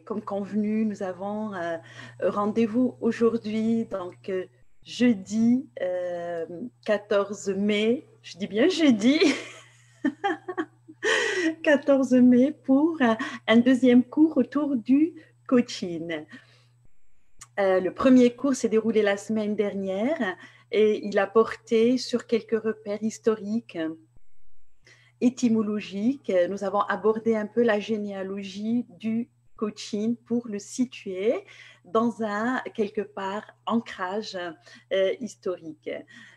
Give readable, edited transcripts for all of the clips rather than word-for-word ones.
comme convenu, nous avons rendez-vous aujourd'hui, donc jeudi 14 mai, je dis bien jeudi 14 mai pour un deuxième cours autour du coaching. Le premier cours s'est déroulé la semaine dernière et il a porté sur quelques repères historiques, étymologiques. Nous avons abordé un peu la généalogie du coaching pour le situer dans un, quelque part, ancrage historique.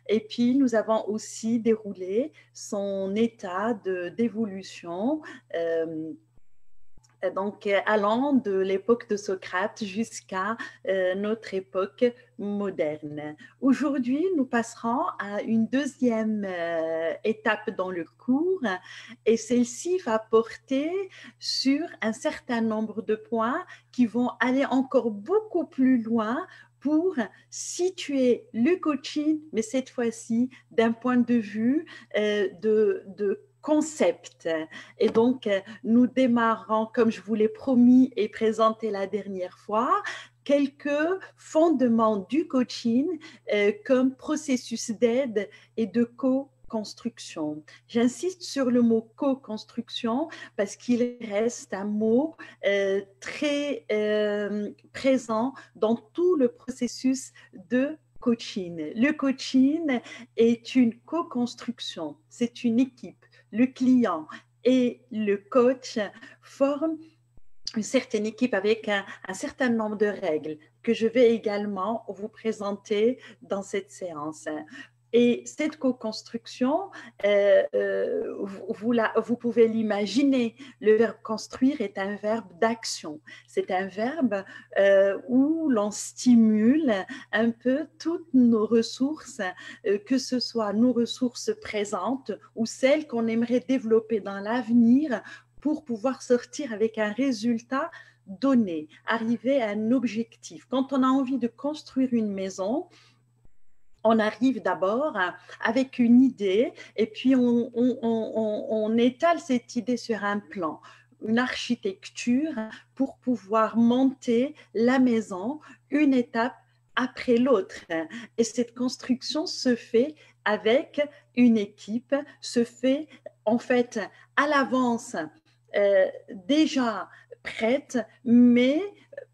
Et puis, nous avons aussi déroulé son état d'évolution, donc allant de l'époque de Socrate jusqu'à notre époque moderne. Aujourd'hui, nous passerons à une deuxième étape dans le cours et celle-ci va porter sur un certain nombre de points qui vont aller encore beaucoup plus loin pour situer le coaching, mais cette fois-ci d'un point de vue de concept. Et donc, nous démarrons, comme je vous l'ai promis et présenté la dernière fois, quelques fondements du coaching comme processus d'aide et de co-construction. J'insiste sur le mot co-construction parce qu'il reste un mot très présent dans tout le processus de coaching. Le coaching est une co-construction, c'est une équipe. Le client et le coach forment une certaine équipe avec un certain nombre de règles que je vais également vous présenter dans cette séance. Et cette co-construction, vous pouvez l'imaginer, le verbe construire est un verbe d'action. C'est un verbe où l'on stimule un peu toutes nos ressources, que ce soit nos ressources présentes ou celles qu'on aimerait développer dans l'avenir pour pouvoir sortir avec un résultat donné, arriver à un objectif. Quand on a envie de construire une maison, on arrive d'abord avec une idée et puis on étale cette idée sur un plan, une architecture pour pouvoir monter la maison une étape après l'autre. Et cette construction se fait avec une équipe, se fait en fait à l'avance déjà prête, mais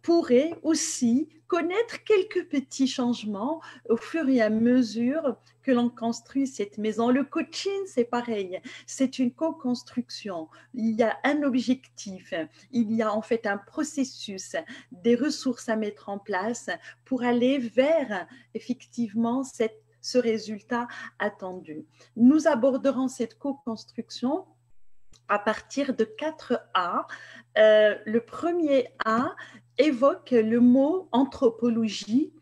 pourrait aussi connaître quelques petits changements au fur et à mesure que l'on construit cette maison. Le coaching, c'est pareil, c'est une co-construction. Il y a un objectif, il y a en fait un processus, des ressources à mettre en place pour aller vers effectivement ce résultat attendu. Nous aborderons cette co-construction à partir de 4 A. Le premier A évoque le mot anthropologie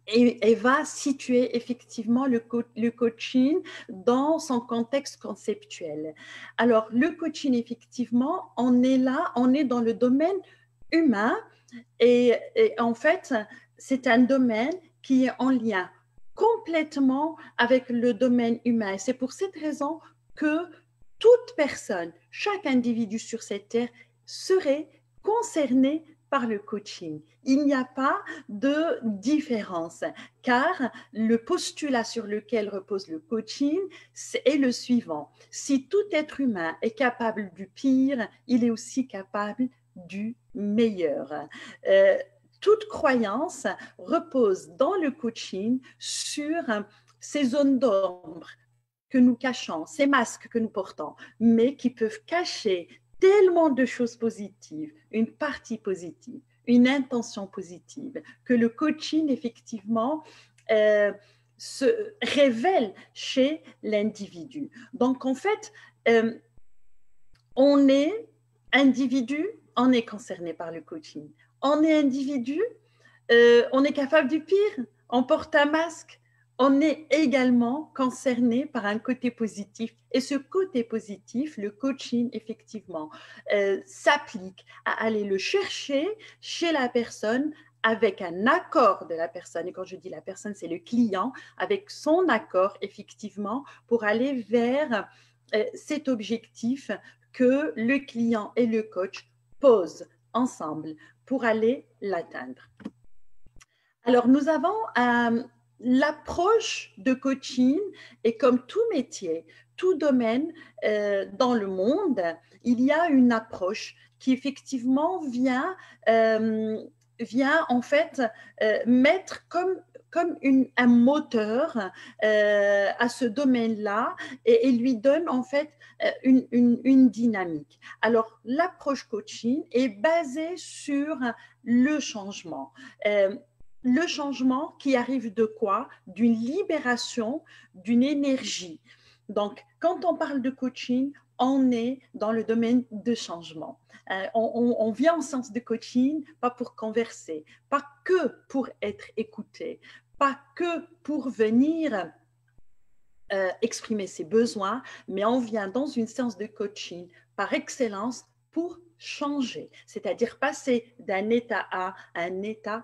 et va situer effectivement le coaching dans son contexte conceptuel. Alors, le coaching, effectivement, on est là, on est dans le domaine humain et en fait, c'est un domaine qui est en lien complètement avec le domaine humain. C'est pour cette raison que toute personne, chaque individu sur cette terre serait concerné par le coaching. Il n'y a pas de différence car le postulat sur lequel repose le coaching est le suivant. Si tout être humain est capable du pire, il est aussi capable du meilleur. Toute croyance repose dans le coaching sur ces zones d'ombre que nous cachons, ces masques que nous portons, mais qui peuvent cacher tellement de choses positives, une partie positive, une intention positive, que le coaching, effectivement, se révèle chez l'individu. Donc, en fait, on est individu, on est concerné par le coaching. On est individu, on est capable du pire, on porte un masque, on est également concerné par un côté positif. Et ce côté positif, le coaching, effectivement, s'applique à aller le chercher chez la personne avec un accord de la personne. Et quand je dis la personne, c'est le client, avec son accord, effectivement, pour aller vers cet objectif que le client et le coach posent ensemble pour aller l'atteindre. Alors, nous avons l'approche de coaching et comme tout métier, tout domaine dans le monde, il y a une approche qui effectivement vient en fait mettre comme un moteur à ce domaine-là et lui donne en fait une dynamique. Alors, l'approche coaching est basée sur le changement. Le changement qui arrive de quoi? D'une libération, d'une énergie. Donc, quand on parle de coaching, on est dans le domaine de changement. On vient en séance de coaching, pas pour converser, pas que pour être écouté, pas que pour venir exprimer ses besoins, mais on vient dans une séance de coaching par excellence pour changer, c'est-à-dire passer d'un état A à un état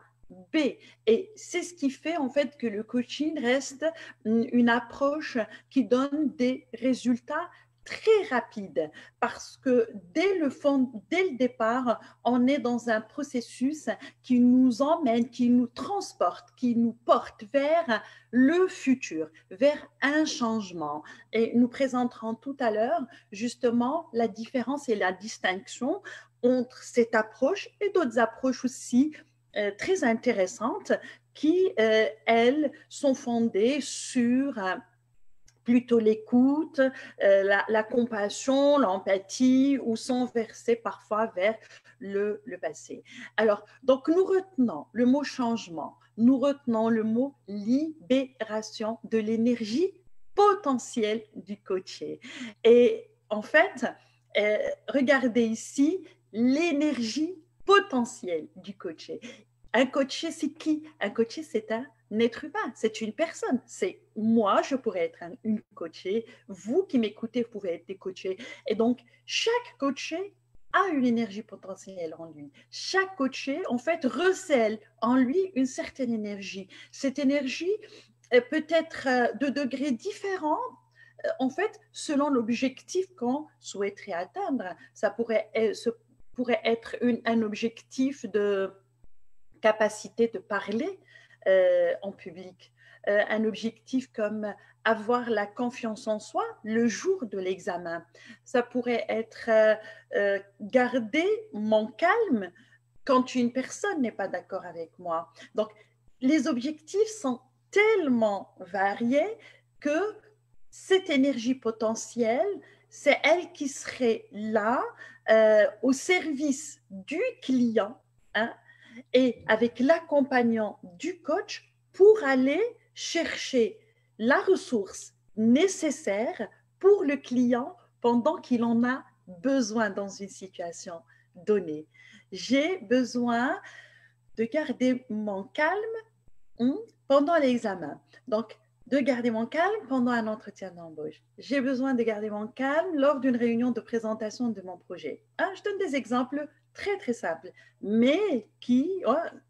B. Et c'est ce qui fait en fait que le coaching reste une approche qui donne des résultats très rapides parce que dès le départ, on est dans un processus qui nous emmène, qui nous transporte, qui nous porte vers le futur, vers un changement. Et nous présenterons tout à l'heure justement la différence et la distinction entre cette approche et d'autres approches aussi très intéressantes qui, elles, sont fondées sur plutôt l'écoute, la compassion, l'empathie, ou sont versées parfois vers le passé. Alors, donc nous retenons le mot changement, nous retenons le mot libération de l'énergie potentielle du coaché. Et en fait, regardez ici l'énergie potentielle du coaché. Un coaché, c'est qui? Un coaché, c'est un être humain, c'est une personne. C'est moi, je pourrais être une coachée, vous qui m'écoutez, vous pouvez être des coachés. Et donc, chaque coaché a une énergie potentielle en lui. Chaque coaché, en fait, recèle en lui une certaine énergie. Cette énergie peut être de degrés différents en fait, selon l'objectif qu'on souhaiterait atteindre. Ça pourrait être un objectif de capacité de parler en public, un objectif comme avoir la confiance en soi le jour de l'examen. Ça pourrait être garder mon calme quand une personne n'est pas d'accord avec moi. Donc, les objectifs sont tellement variés que cette énergie potentielle, c'est elle qui serait là au service du client, hein, et avec l'accompagnant du coach pour aller chercher la ressource nécessaire pour le client pendant qu'il en a besoin dans une situation donnée. J'ai besoin de garder mon calme pendant l'examen. Donc, de garder mon calme pendant un entretien d'embauche. J'ai besoin de garder mon calme lors d'une réunion de présentation de mon projet. Je donne des exemples très, très simples, mais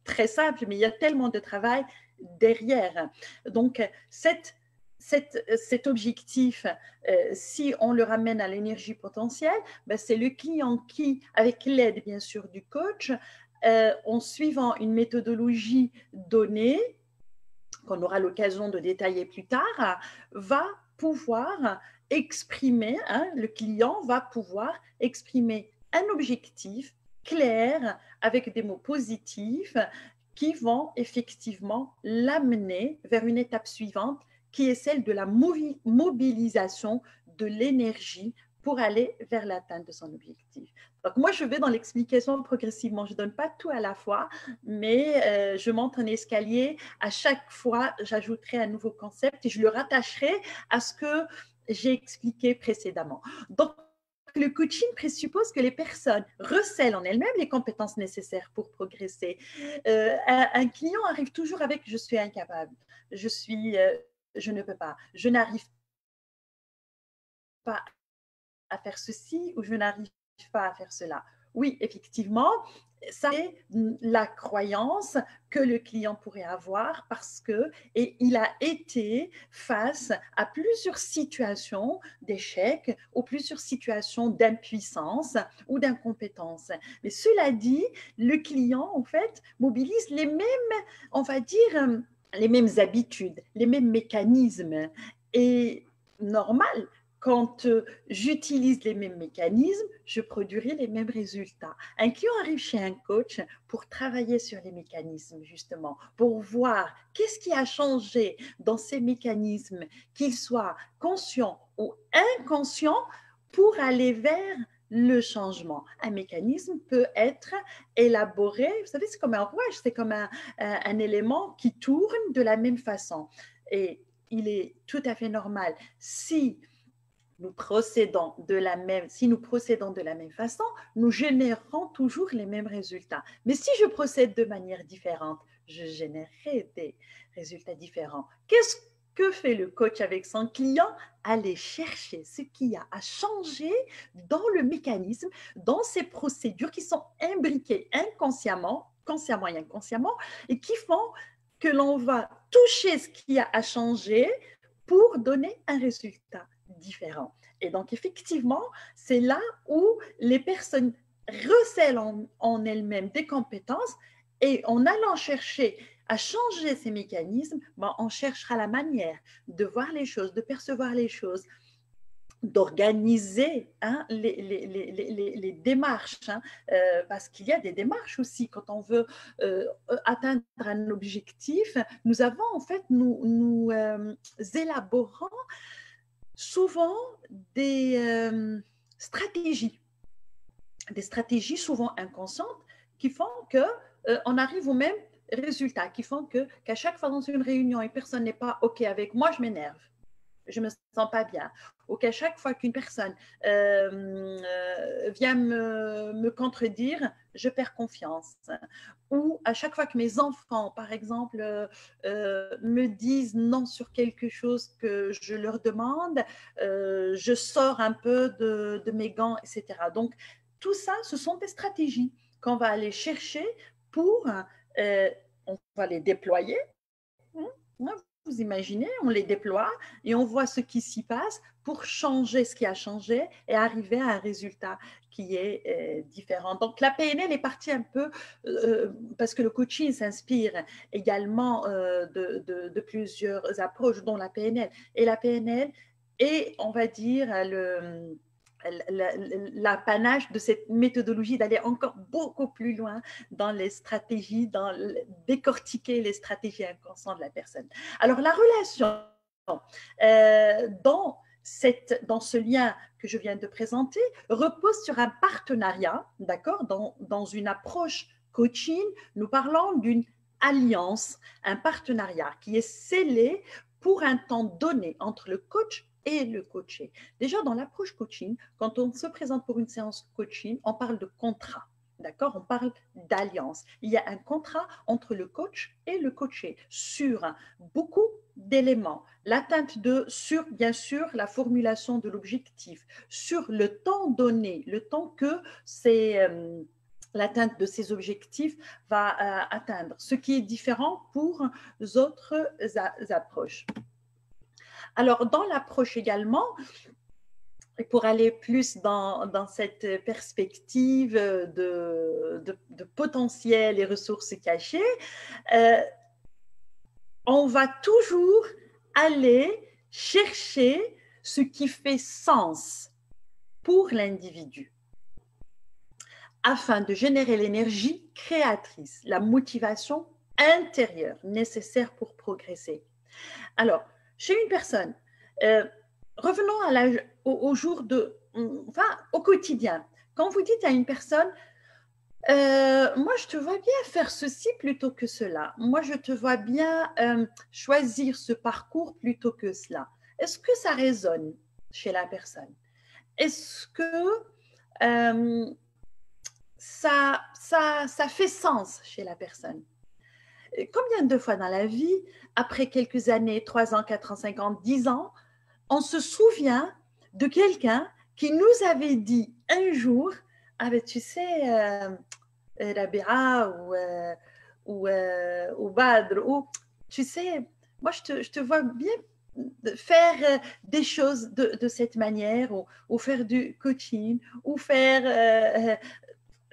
très simples, mais il y a tellement de travail derrière. Donc, cet objectif, si on le ramène à l'énergie potentielle, c'est le client qui, avec l'aide bien sûr du coach, en suivant une méthodologie donnée, qu'on aura l'occasion de détailler plus tard, va pouvoir exprimer, le client va pouvoir exprimer un objectif clair avec des mots positifs qui vont effectivement l'amener vers une étape suivante qui est celle de la mobilisation de l'énergie pour aller vers l'atteinte de son objectif. Donc moi, je vais dans l'explication progressivement. Je ne donne pas tout à la fois, mais je monte un escalier. À chaque fois, j'ajouterai un nouveau concept et je le rattacherai à ce que j'ai expliqué précédemment. Donc, le coaching présuppose que les personnes recèlent en elles-mêmes les compétences nécessaires pour progresser. Un client arrive toujours avec « je suis incapable »,« je ne peux pas »,« je n'arrive pas à faire ceci » ou « je n'arrive pas à faire cela ». oui, effectivement, ça c'est la croyance que le client pourrait avoir parce que et il a été face à plusieurs situations d'échec ou plusieurs situations d'impuissance ou d'incompétence. Mais cela dit, le client, en fait, mobilise les mêmes, on va dire, les mêmes habitudes, les mêmes mécanismes. Et normal, quand j'utilise les mêmes mécanismes, je produirai les mêmes résultats. Un client arrive chez un coach pour travailler sur les mécanismes, justement, pour voir qu'est-ce qui a changé dans ces mécanismes, qu'ils soient conscients ou inconscients, pour aller vers le changement. Un mécanisme peut être élaboré, vous savez, c'est comme un rouage, c'est comme un élément qui tourne de la même façon. Et il est tout à fait normal, si nous procédons de la même, si nous procédons de la même façon, nous générerons toujours les mêmes résultats. Mais si je procède de manière différente, je générerai des résultats différents. Qu'est-ce que fait le coach avec son client? Aller chercher ce qu'il y a à changer dans le mécanisme, dans ces procédures qui sont imbriquées inconsciemment, consciemment et inconsciemment, et qui font que l'on va toucher ce qu'il y a à changer pour donner un résultat différent. Et donc, effectivement, c'est là où les personnes recèlent en elles-mêmes des compétences et en allant chercher à changer ces mécanismes, ben, on cherchera la manière de voir les choses, de percevoir les choses, d'organiser hein, les démarches, hein, parce qu'il y a des démarches aussi quand on veut atteindre un objectif. Nous avons en fait, nous élaborons souvent stratégies, des stratégies souvent inconscientes qui font que on arrive au même résultat, qui font qu'à chaque fois dans une réunion, une personne n'est pas OK avec moi, je m'énerve. Je ne me sens pas bien. Ou qu'à chaque fois qu'une personne vient me contredire, je perds confiance. Ou à chaque fois que mes enfants, par exemple, me disent non sur quelque chose que je leur demande, je sors un peu de mes gants, etc. Donc, tout ça, ce sont des stratégies qu'on va aller chercher pour, on va les déployer. Vous imaginez, on les déploie et on voit ce qui s'y passe pour changer ce qui a changé et arriver à un résultat qui est différent. Donc, la PNL est partie un peu, parce que le coaching s'inspire également de plusieurs approches, dont la PNL. Et la PNL est, on va dire, l'apanage de cette méthodologie d'aller encore beaucoup plus loin dans les stratégies, décortiquer les stratégies inconscientes de la personne. Alors, la relation dans ce lien que je viens de présenter repose sur un partenariat, d'accord, dans une approche coaching, nous parlons d'une alliance, un partenariat qui est scellé pour un temps donné entre le coach et le coaché. Déjà, dans l'approche coaching, quand on se présente pour une séance coaching, on parle de contrat. D'accord? On parle d'alliance. Il y a un contrat entre le coach et le coaché sur beaucoup d'éléments. L'atteinte sur, bien sûr, la formulation de l'objectif, sur le temps donné, le temps que l'atteinte de ces objectifs va atteindre, ce qui est différent pour les autres approches. Alors, dans l'approche également, et pour aller plus dans cette perspective de potentiel et ressources cachées, on va toujours aller chercher ce qui fait sens pour l'individu afin de générer l'énergie créatrice, la motivation intérieure nécessaire pour progresser. Alors, chez une personne, revenons au jour au quotidien. Quand vous dites à une personne, moi je te vois bien faire ceci plutôt que cela. Moi je te vois bien choisir ce parcours plutôt que cela. Est-ce que ça résonne chez la personne? Est-ce que ça fait sens chez la personne? Combien de fois dans la vie, après quelques années, 3 ans, 4 ans, 5 ans, 10 ans, on se souvient de quelqu'un qui nous avait dit un jour, Ah ben tu sais, Rabia ou Badr, ou tu sais, moi je te vois bien faire des choses de cette manière, ou faire du coaching, ou faire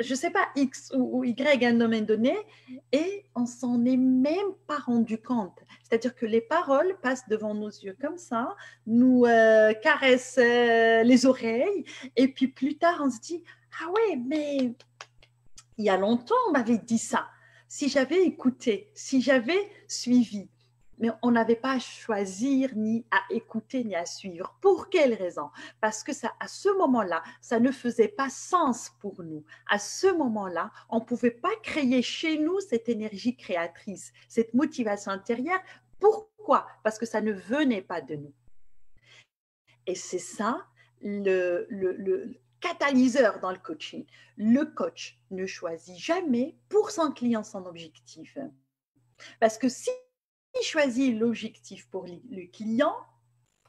je ne sais pas, X ou Y à un domaine donné, et on s'en est même pas rendu compte. C'est-à-dire que les paroles passent devant nos yeux comme ça, nous caressent les oreilles, et puis plus tard, on se dit, ah ouais, mais il y a longtemps, on m'avait dit ça. Si j'avais écouté, si j'avais suivi, mais on n'avait pas à choisir, ni à écouter, ni à suivre. Pour quelle raison? Parce que ça, à ce moment-là, ça ne faisait pas sens pour nous. À ce moment-là, on ne pouvait pas créer chez nous cette énergie créatrice, cette motivation intérieure. Pourquoi? Parce que ça ne venait pas de nous. Et c'est ça le catalyseur dans le coaching. Le coach ne choisit jamais pour son client son objectif. Parce que si il choisit l'objectif pour le client,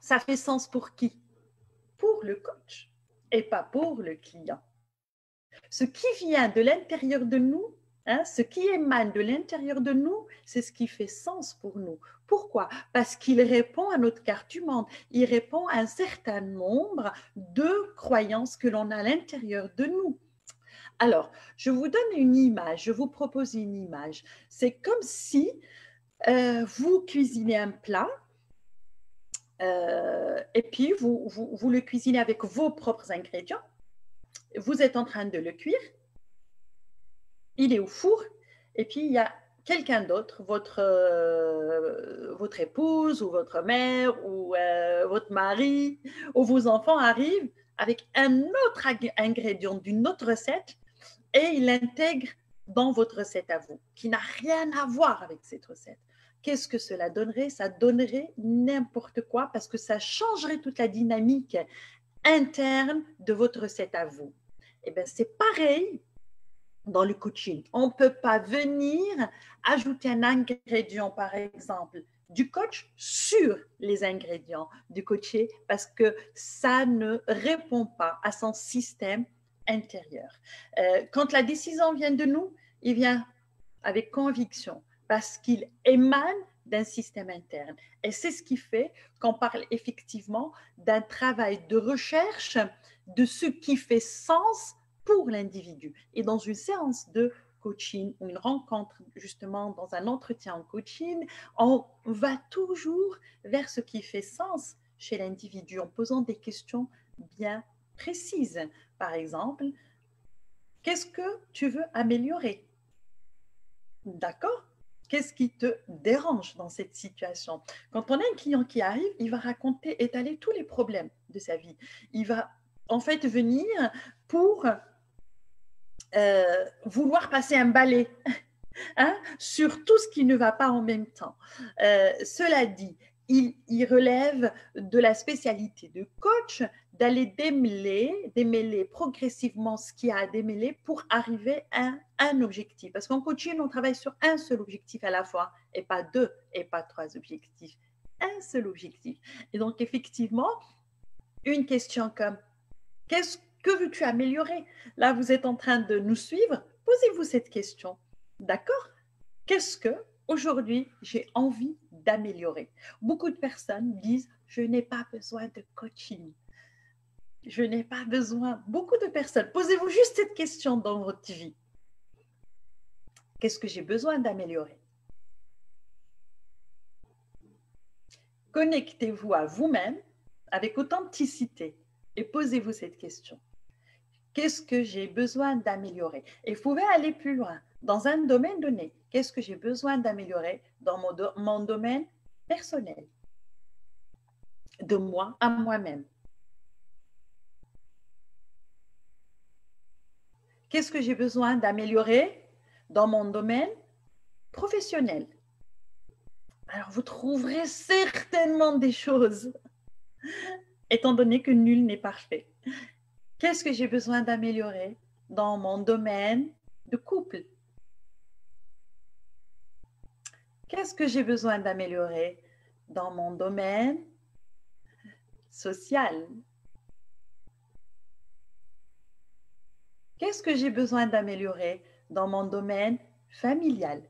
ça fait sens pour qui? Pour le coach et pas pour le client. Ce qui vient de l'intérieur de nous, hein, ce qui émane de l'intérieur de nous, c'est ce qui fait sens pour nous. Pourquoi? Parce qu'il répond à notre carte du monde. Il répond à un certain nombre de croyances que l'on a à l'intérieur de nous. Alors, je vous donne une image, je vous propose une image. C'est comme si vous cuisinez un plat et puis vous le cuisinez avec vos propres ingrédients. Vous êtes en train de le cuire, il est au four, et puis il y a quelqu'un d'autre, votre épouse ou votre mère ou votre mari ou vos enfants arrivent avec un autre ingrédient d'une autre recette et il l'intègre dans votre recette à vous, qui n'a rien à voir avec cette recette. Qu'est-ce que cela donnerait? Ça donnerait n'importe quoi parce que ça changerait toute la dynamique interne de votre recette à vous. Et bien, c'est pareil dans le coaching. On ne peut pas venir ajouter un ingrédient, par exemple, du coach sur les ingrédients du coaché parce que ça ne répond pas à son système intérieur. Quand la décision vient de nous, il vient avec conviction parce qu'il émane d'un système interne. Et c'est ce qui fait qu'on parle effectivement d'un travail de recherche de ce qui fait sens pour l'individu. Et dans une séance de coaching ou une rencontre, justement, dans un entretien en coaching, on va toujours vers ce qui fait sens chez l'individu en posant des questions bien précises. Par exemple, qu'est-ce que tu veux améliorer? D'accord? Qu'est-ce qui te dérange dans cette situation? Quand on a un client qui arrive, il va raconter, étaler tous les problèmes de sa vie. Il va en fait venir pour vouloir passer un balai hein, sur tout ce qui ne va pas en même temps. Cela dit, il relève de la spécialité de coach d'aller démêler progressivement ce qu'il y a à démêler pour arriver à un objectif. Parce qu'en coaching, on travaille sur un seul objectif à la fois, et pas deux, et pas trois objectifs. Un seul objectif. Et donc, effectivement, une question comme qu'est-ce que veux-tu améliorer? Là, vous êtes en train de nous suivre. Posez-vous cette question. D'accord? Qu'est-ce que aujourd'hui j'ai envie d'améliorer? Beaucoup de personnes disent je n'ai pas besoin de coaching. Je n'ai pas besoin. Beaucoup de personnes. Posez-vous juste cette question dans votre vie. Qu'est-ce que j'ai besoin d'améliorer? Connectez-vous à vous-même avec authenticité et posez-vous cette question. Qu'est-ce que j'ai besoin d'améliorer? Et vous pouvez aller plus loin. Dans un domaine donné, qu'est-ce que j'ai besoin d'améliorer dans mon domaine personnel? De moi à moi-même. Qu'est-ce que j'ai besoin d'améliorer dans mon domaine professionnel? Alors, vous trouverez certainement des choses, étant donné que nul n'est parfait. Qu'est-ce que j'ai besoin d'améliorer dans mon domaine de couple? Qu'est-ce que j'ai besoin d'améliorer dans mon domaine social? Qu'est-ce que j'ai besoin d'améliorer dans mon domaine familial?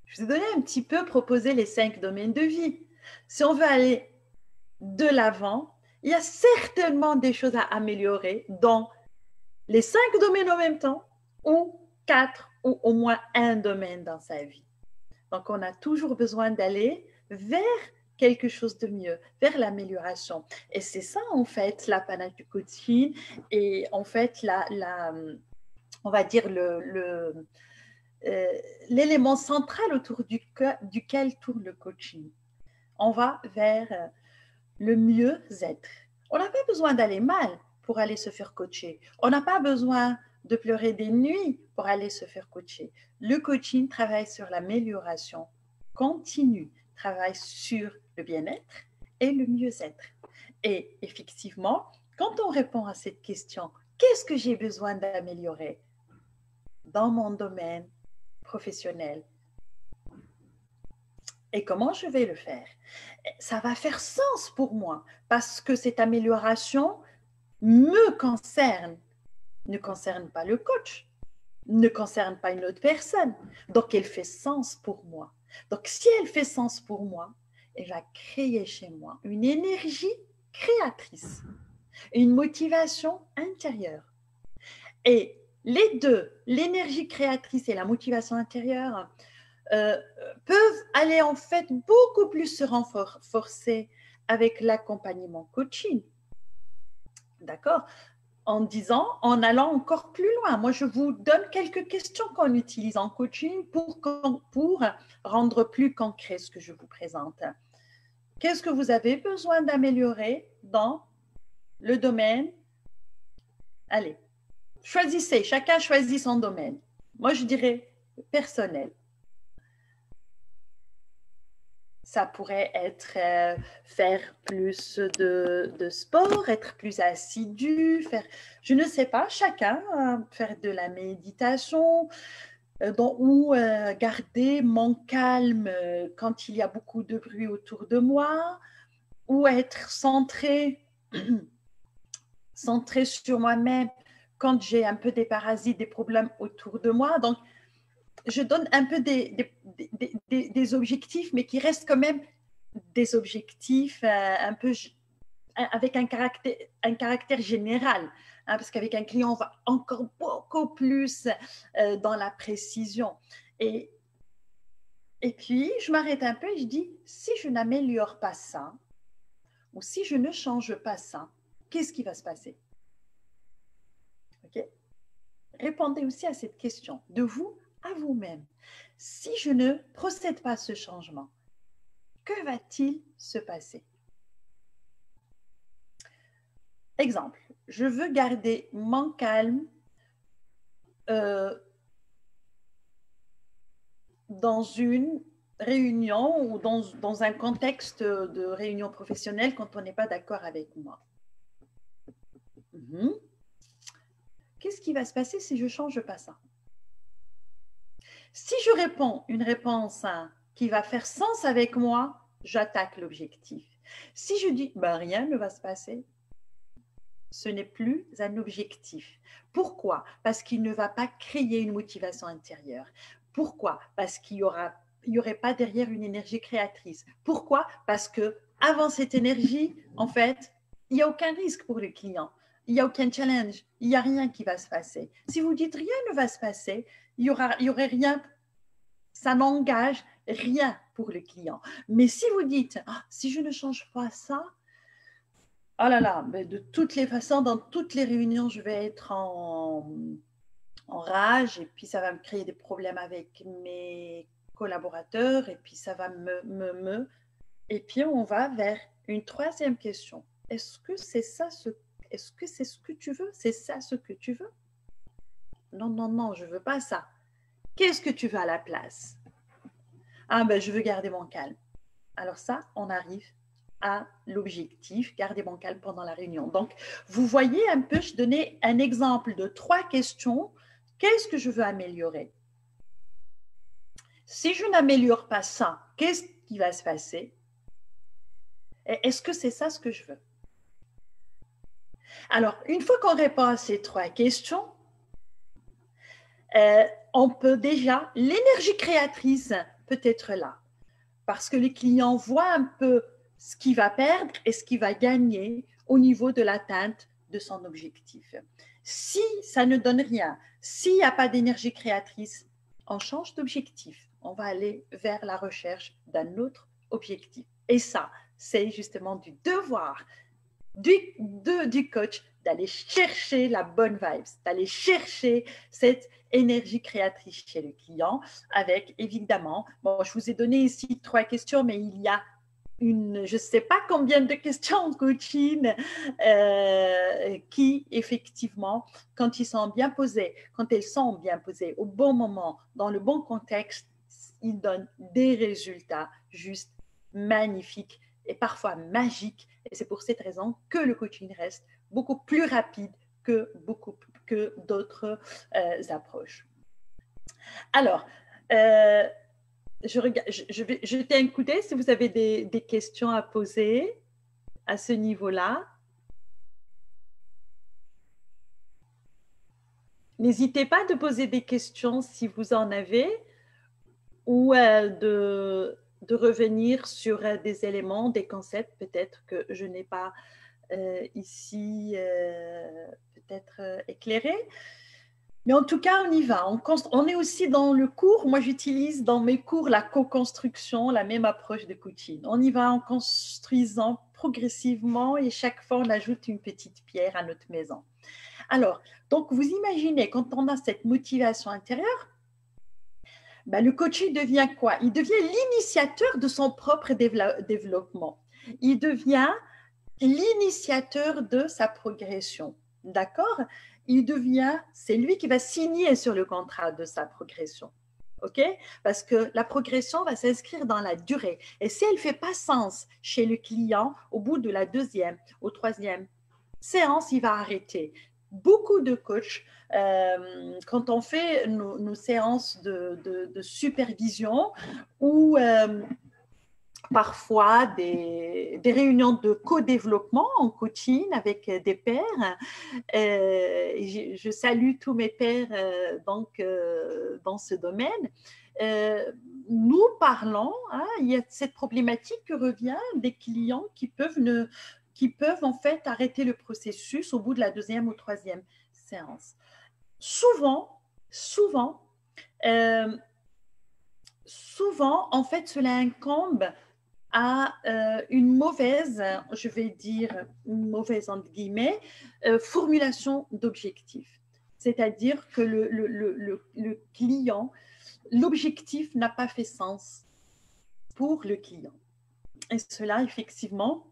Je vous ai donné un petit peu proposé les 5 domaines de vie. Si on veut aller de l'avant, il y a certainement des choses à améliorer dans les 5 domaines en même temps ou 4 ou au moins un domaine dans sa vie. Donc, on a toujours besoin d'aller vers quelque chose de mieux, vers l'amélioration. Et c'est ça, en fait, l'apanage du coaching et en fait, on va dire l'élément central autour duquel tourne le coaching. On va vers le mieux-être. On n'a pas besoin d'aller mal pour aller se faire coacher. On n'a pas besoin de pleurer des nuits pour aller se faire coacher. Le coaching travaille sur l'amélioration continue, travaille sur le bien-être et le mieux-être. Et effectivement, quand on répond à cette question, qu'est-ce que j'ai besoin d'améliorer dans mon domaine professionnel et comment je vais le faire? Ça va faire sens pour moi parce que cette amélioration me concerne, ne concerne pas le coach, ne concerne pas une autre personne. Donc, elle fait sens pour moi. Donc, si elle fait sens pour moi, elle va créer chez moi une énergie créatrice, une motivation intérieure. Et les deux, l'énergie créatrice et la motivation intérieure, peuvent aller en fait beaucoup plus se renforcer avec l'accompagnement coaching. D'accord? En allant encore plus loin. Moi, je vous donne quelques questions qu'on utilise en coaching pour rendre plus concret ce que je vous présente. Qu'est-ce que vous avez besoin d'améliorer dans le domaine? Allez, choisissez, chacun choisit son domaine. Moi, je dirais personnel. Ça pourrait être faire plus de sport, être plus assidu, faire, je ne sais pas, chacun, faire de la méditation ou garder mon calme quand il y a beaucoup de bruit autour de moi, ou être centré, centré sur moi-même quand j'ai un peu des parasites, des problèmes autour de moi. Donc, je donne un peu des objectifs, mais qui restent quand même des objectifs un peu avec un caractère général, hein, parce qu'avec un client, on va encore beaucoup plus dans la précision. Et puis, je m'arrête un peu et je dis, si je n'améliore pas ça, ou si je ne change pas ça, qu'est-ce qui va se passer? Okay? Répondez aussi à cette question, de vous à vous-même. Si je ne procède pas à ce changement, que va-t-il se passer? Exemple, je veux garder mon calme dans une réunion ou dans un contexte de réunion professionnelle quand on n'est pas d'accord avec moi. Qu'est-ce qui va se passer si je ne change pas ça? Si je réponds une réponse qui va faire sens avec moi, j'attaque l'objectif. Si je dis rien ne va se passer, ce n'est plus un objectif. Pourquoi? Parce qu'il ne va pas créer une motivation intérieure. Pourquoi? Parce qu'il n'y aurait pas derrière une énergie créatrice. Pourquoi? Parce que avant cette énergie, en fait, il n'y a aucun risque pour le client. Il n'y a aucun challenge. Il n'y a rien qui va se passer. Si vous dites rien ne va se passer, il y aurait rien. Ça n'engage rien pour le client. Mais si vous dites, si je ne change pas ça, oh là là, mais de toutes les façons, dans toutes les réunions, je vais être en rage et puis ça va me créer des problèmes avec mes collaborateurs et puis ça va Et puis on va vers une troisième question. Est-ce que c'est ce que tu veux? C'est ça ce que tu veux? Non, non, non, je ne veux pas ça. Qu'est-ce que tu veux à la place? Je veux garder mon calme. Alors ça, on arrive à l'objectif, garder mon calme pendant la réunion. Donc, vous voyez un peu, je donnais un exemple de 3 questions. Qu'est-ce que je veux améliorer? Si je n'améliore pas ça, qu'est-ce qui va se passer? Est-ce que c'est ça ce que je veux? Alors, une fois qu'on répond à ces 3 questions, on peut déjà, l'énergie créatrice peut être là, parce que le client voit un peu ce qu'il va perdre et ce qu'il va gagner au niveau de l'atteinte de son objectif. Si ça ne donne rien, s'il n'y a pas d'énergie créatrice, on change d'objectif. On va aller vers la recherche d'un autre objectif. Et ça, c'est justement du devoir du coach d'aller chercher la bonne vibe, d'aller chercher cette énergie créatrice chez le client avec, évidemment, bon, je vous ai donné ici 3 questions, mais il y a je ne sais pas combien de questions en coaching qui, effectivement, quand elles sont bien posées au bon moment, dans le bon contexte, ils donnent des résultats juste magnifiques et parfois magiques. Et c'est pour cette raison que le coaching reste beaucoup plus rapide que d'autres approches. Alors, je vais jeter un coup d'œil si vous avez des questions à poser à ce niveau-là. N'hésitez pas de poser des questions si vous en avez ou de revenir sur des éléments, des concepts peut-être que je n'ai pas ici peut-être éclairé. Mais en tout cas, on y va. On est aussi dans le cours. Moi, j'utilise dans mes cours la co-construction, la même approche de coaching. On y va en construisant progressivement et chaque fois, on ajoute une petite pierre à notre maison. Alors, donc, vous imaginez, quand on a cette motivation intérieure, ben, le coach devient quoi? Il devient l'initiateur de son propre développement. Il devient l'initiateur de sa progression. D'accord? C'est lui qui va signer sur le contrat de sa progression. OK? Parce que la progression va s'inscrire dans la durée. Et si elle ne fait pas sens chez le client, au bout de la 2e ou 3e séance, il va arrêter. Beaucoup de coachs, quand on fait nos séances de supervision ou parfois des réunions de co-développement en coaching avec des pairs. Je salue tous mes pairs dans ce domaine. Nous parlons, hein, il y a cette problématique qui revient des clients qui peuvent en fait arrêter le processus au bout de la 2e ou 3e séance. Souvent, en fait, cela incombe à une mauvaise, je vais dire une mauvaise entre guillemets, formulation d'objectifs. C'est-à-dire que le client, l'objectif n'a pas fait sens pour le client. Et cela, effectivement,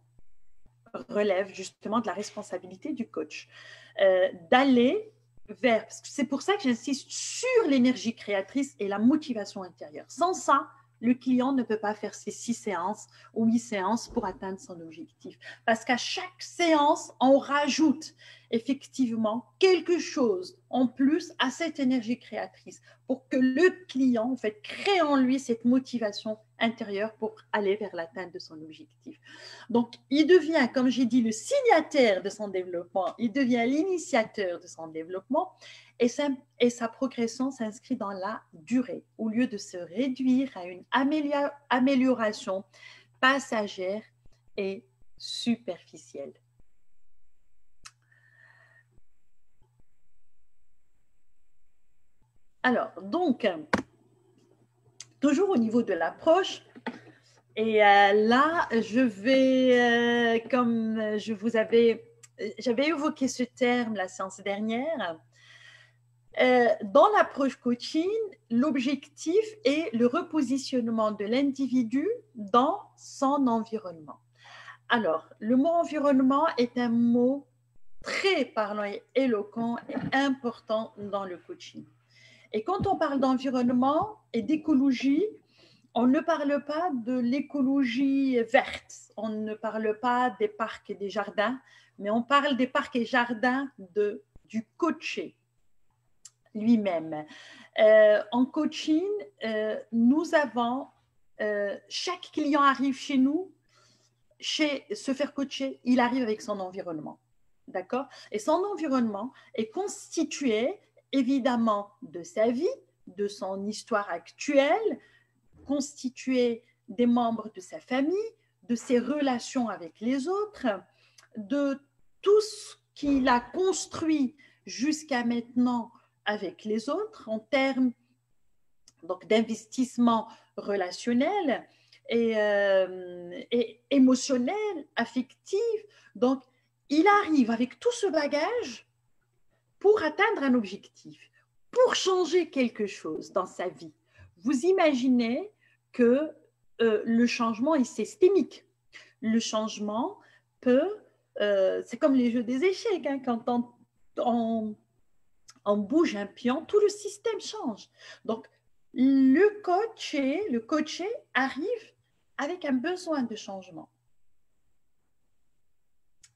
relève justement de la responsabilité du coach. D'aller vers, parce que c'est pour ça que j'insiste sur l'énergie créatrice et la motivation intérieure. Sans ça, le client ne peut pas faire ses 6 séances ou 8 séances pour atteindre son objectif. Parce qu'à chaque séance, on rajoute effectivement quelque chose en plus à cette énergie créatrice pour que le client, en fait, crée en lui cette motivation intérieure pour aller vers l'atteinte de son objectif. Donc, il devient, comme j'ai dit, le signataire de son développement, il devient l'initiateur de son développement et sa progression s'inscrit dans la durée au lieu de se réduire à une amélioration passagère et superficielle. Alors, donc, toujours au niveau de l'approche, et là, je vais, comme j'avais évoqué ce terme la séance dernière, dans l'approche coaching, l'objectif est le repositionnement de l'individu dans son environnement. Alors, le mot environnement est un mot très parlant et éloquent et important dans le coaching. Et quand on parle d'environnement et d'écologie, on ne parle pas de l'écologie verte, on ne parle pas des parcs et des jardins, mais on parle des parcs et jardins du coaché lui-même. En coaching, nous avons, chaque client arrive chez nous, chez se faire coacher, il arrive avec son environnement. d'accord? Et son environnement est constitué évidemment de sa vie, de son histoire actuelle, constitué des membres de sa famille, de ses relations avec les autres, de tout ce qu'il a construit jusqu'à maintenant avec les autres en termes donc d'investissement relationnel et émotionnel, affectif. Donc, il arrive avec tout ce bagage pour atteindre un objectif, pour changer quelque chose dans sa vie. Vous imaginez que le changement est systémique. Le changement peut, c'est comme les jeux des échecs, hein, quand on bouge un pion, tout le système change. Donc, le coaché arrive avec un besoin de changement.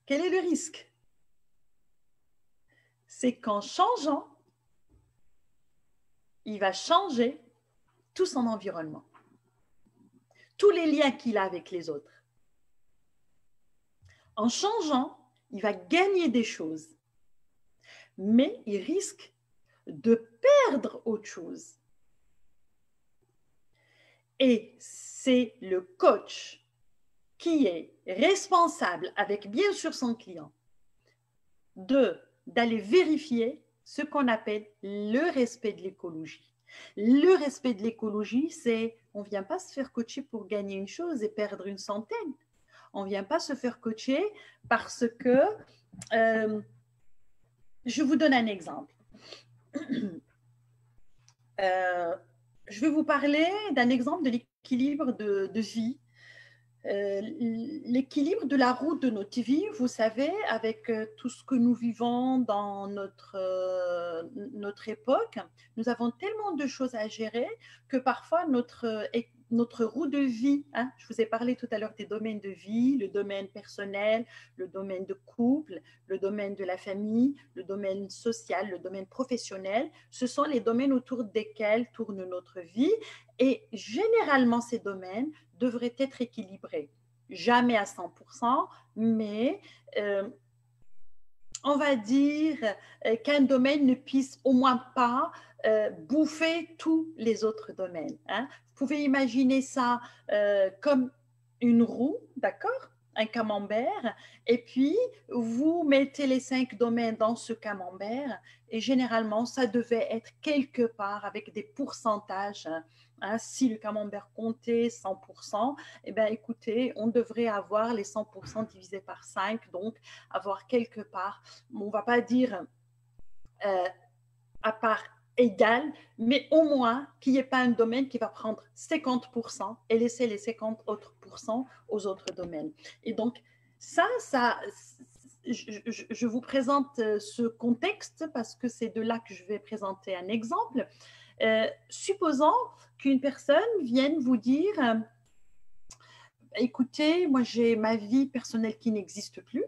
Quel est le risque? C'est qu'en changeant, il va changer tout son environnement, tous les liens qu'il a avec les autres. En changeant, il va gagner des choses, mais il risque de perdre autre chose. Et c'est le coach qui est responsable, avec bien sûr son client, d'aller vérifier ce qu'on appelle le respect de l'écologie. Le respect de l'écologie, c'est on ne vient pas se faire coacher pour gagner une chose et perdre une centaine. On ne vient pas se faire coacher parce que, je vous donne un exemple. Je vais vous parler d'un exemple de l'équilibre de vie. L'équilibre de la roue de notre vie, vous savez, avec tout ce que nous vivons dans notre époque, nous avons tellement de choses à gérer que parfois notre roue de vie, hein, je vous ai parlé tout à l'heure des domaines de vie, le domaine personnel, le domaine de couple, le domaine de la famille, le domaine social, le domaine professionnel, ce sont les domaines autour desquels tourne notre vie et généralement ces domaines devrait être équilibré. Jamais à 100%, mais on va dire qu'un domaine ne puisse au moins pas bouffer tous les autres domaines. Hein. Vous pouvez imaginer ça comme une roue, d'accord? Un camembert, et puis vous mettez les 5 domaines dans ce camembert, et généralement, ça devait être quelque part avec des pourcentages. Hein, si le camembert comptait 100%, eh bien, écoutez, on devrait avoir les 100% divisé par 5, donc avoir quelque part, on ne va pas dire à part égale, mais au moins qu'il n'y ait pas un domaine qui va prendre 50% et laisser les 50 autres pourcents aux autres domaines. Et donc, je vous présente ce contexte parce que c'est de là que je vais présenter un exemple. Supposons qu'une personne vienne vous dire écoutez, moi j'ai ma vie personnelle qui n'existe plus.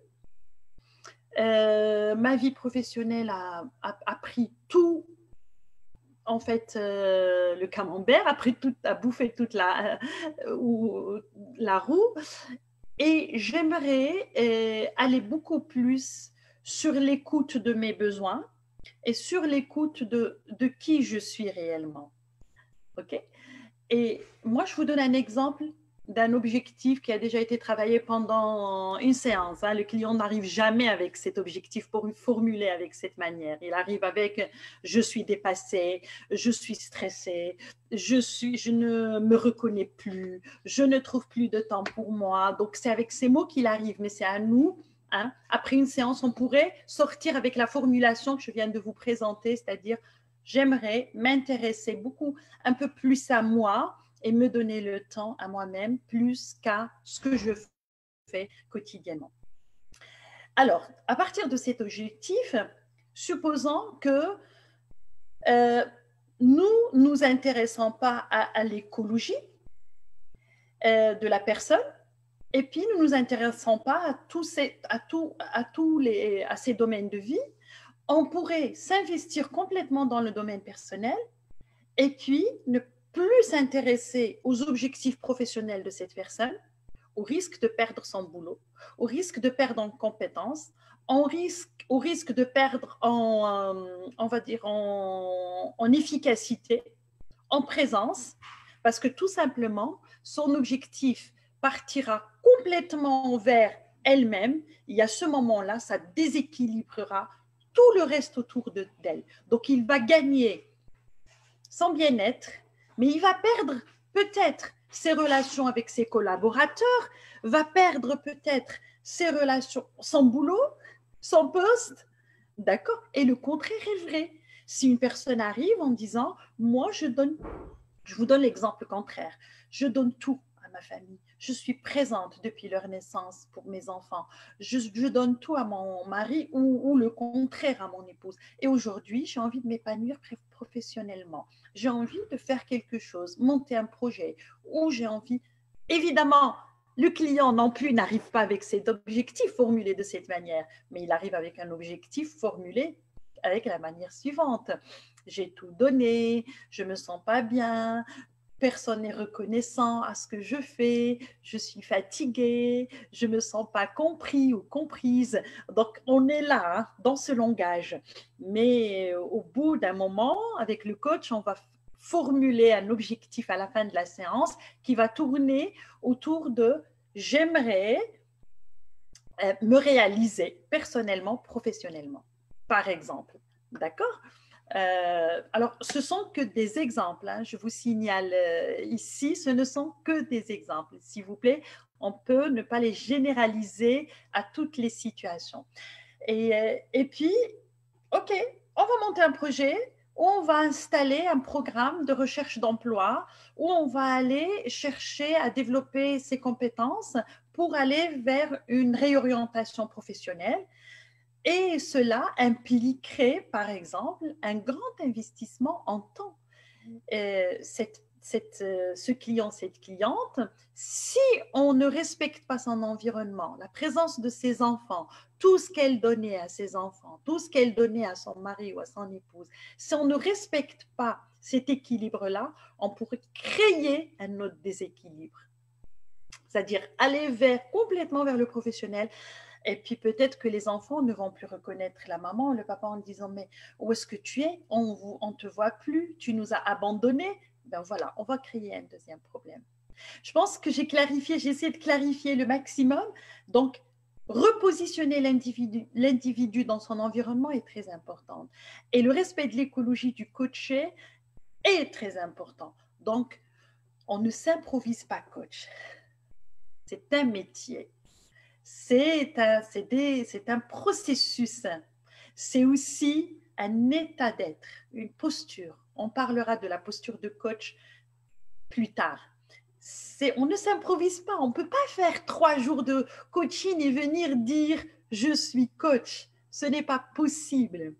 Ma vie professionnelle a pris tout, en fait, le camembert, a bouffé toute la roue. Et j'aimerais aller beaucoup plus sur l'écoute de mes besoins et sur l'écoute de qui je suis réellement. OK? Et moi, je vous donne un exemple d'un objectif qui a déjà été travaillé pendant une séance. Hein. Le client n'arrive jamais avec cet objectif pour formuler avec cette manière. Il arrive avec « je suis dépassé, je suis stressé, je ne me reconnais plus, je ne trouve plus de temps pour moi ». Donc, c'est avec ces mots qu'il arrive, mais c'est à nous. Hein. Après une séance, on pourrait sortir avec la formulation que je viens de vous présenter, c'est-à-dire « j'aimerais m'intéresser beaucoup un peu plus à moi » et me donner le temps à moi-même plus qu'à ce que je fais quotidiennement. Alors, à partir de cet objectif, supposons que nous ne nous intéressons pas à l'écologie de la personne, et puis nous ne nous intéressons pas à ces domaines de vie. On pourrait s'investir complètement dans le domaine personnel et puis ne plus s'intéresser aux objectifs professionnels de cette personne, au risque de perdre son boulot, au risque de perdre en compétences, au risque de perdre on va dire en efficacité, en présence, parce que tout simplement, son objectif partira complètement vers elle-même, et à ce moment-là, ça déséquilibrera tout le reste autour d'elle. Donc, il va gagner son bien-être, mais il va perdre peut-être ses relations avec ses collaborateurs, va perdre peut-être ses relations, son boulot, son poste, d'accord? Et le contraire est vrai. Si une personne arrive en disant, moi, je vous donne l'exemple contraire, je donne tout à ma famille, je suis présente depuis leur naissance pour mes enfants, je donne tout à mon mari ou le contraire à mon épouse. Et aujourd'hui, j'ai envie de m'épanouir professionnellement, j'ai envie de faire quelque chose, monter un projet, ou j'ai envie, évidemment, le client non plus n'arrive pas avec cet objectif formulé de cette manière, mais il arrive avec un objectif formulé avec la manière suivante. J'ai tout donné, je me sens pas bien, personne n'est reconnaissant à ce que je fais, je suis fatiguée, je me sens pas compris ou comprise. Donc, on est là, hein, dans ce langage. Mais au bout d'un moment, avec le coach, on va formuler un objectif à la fin de la séance qui va tourner autour de j'aimerais me réaliser personnellement, professionnellement, par exemple. D'accord? Alors, ce sont que des exemples, hein. Je vous signale ici, ce ne sont que des exemples. S'il vous plaît, on peut ne pas les généraliser à toutes les situations. Et puis, OK, on va monter un projet où on va installer un programme de recherche d'emploi, où on va aller chercher à développer ses compétences pour aller vers une réorientation professionnelle. Et cela impliquerait, par exemple, un grand investissement en temps. Ce client, cette cliente, si on ne respecte pas son environnement, la présence de ses enfants, tout ce qu'elle donnait à ses enfants, tout ce qu'elle donnait à son mari ou à son épouse, si on ne respecte pas cet équilibre-là, on pourrait créer un autre déséquilibre. C'est-à-dire aller complètement vers le professionnel. Et puis peut-être que les enfants ne vont plus reconnaître la maman, le papa en disant mais où est-ce que tu es? On ne te voit plus, tu nous as abandonnés. Ben voilà, on va créer un deuxième problème. Je pense que j'ai essayé de clarifier le maximum. Donc, repositionner l'individu dans son environnement est très important. Et le respect de l'écologie du coaché est très important. Donc, on ne s'improvise pas coach. C'est un métier. C'est un processus. C'est aussi un état d'être, une posture. On parlera de la posture de coach plus tard. On ne s'improvise pas. On ne peut pas faire 3 jours de coaching et venir dire « je suis coach ». Ce n'est pas possible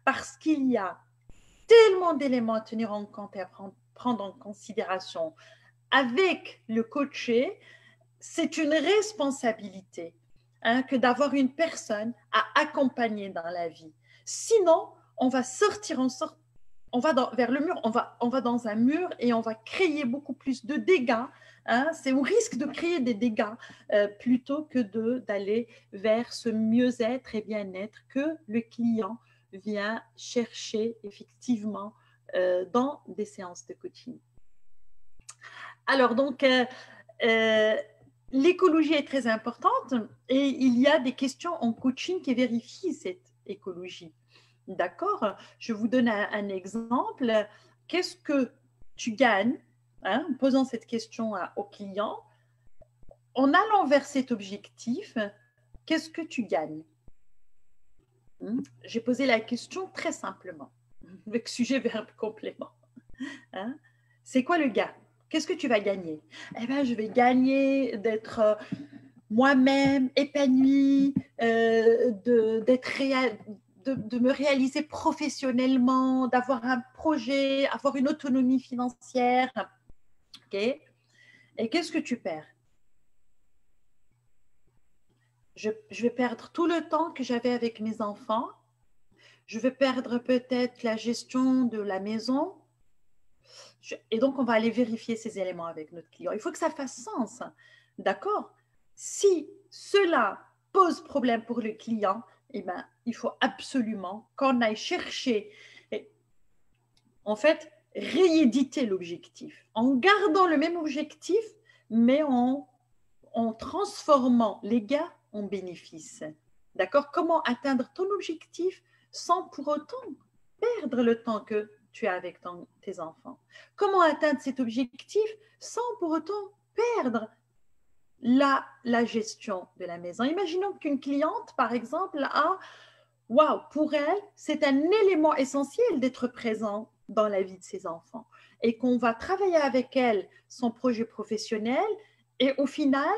parce qu'il y a tellement d'éléments à tenir en compte et à prendre en considération. Avec le coaché, c'est une responsabilité, hein, que d'avoir une personne à accompagner dans la vie. Sinon, on va on va vers le mur, on va dans un mur et on va créer beaucoup plus de dégâts. Hein, c'est au risque de créer des dégâts plutôt que d'aller vers ce mieux-être et bien-être que le client vient chercher effectivement dans des séances de coaching. Alors donc, l'écologie est très importante et il y a des questions en coaching qui vérifient cette écologie. D'accord? Je vous donne un exemple. Qu'est-ce que tu gagnes, hein, en posant cette question au client, en allant vers cet objectif, qu'est-ce que tu gagnes? J'ai posé la question très simplement, avec sujet, verbe, complément. Hein? C'est quoi le gain? Qu'est-ce que tu vas gagner? Eh bien, je vais gagner d'être moi-même, épanouie, de me réaliser professionnellement, d'avoir un projet, avoir une autonomie financière. Okay? Et qu'est-ce que tu perds? Je vais perdre tout le temps que j'avais avec mes enfants. Je vais perdre peut-être la gestion de la maison. Et donc, on va aller vérifier ces éléments avec notre client. Il faut que ça fasse sens. D'accord? Si cela pose problème pour le client, eh ben, il faut absolument qu'on aille chercher, en fait, rééditer l'objectif en gardant le même objectif, mais en transformant les gains en bénéfices. D'accord? Comment atteindre ton objectif sans pour autant perdre le temps que tu as avec tes enfants? Comment atteindre cet objectif sans pour autant perdre la gestion de la maison? Imaginons qu'une cliente, par exemple, waouh, pour elle, c'est un élément essentiel d'être présent dans la vie de ses enfants et qu'on va travailler avec elle son projet professionnel et au final,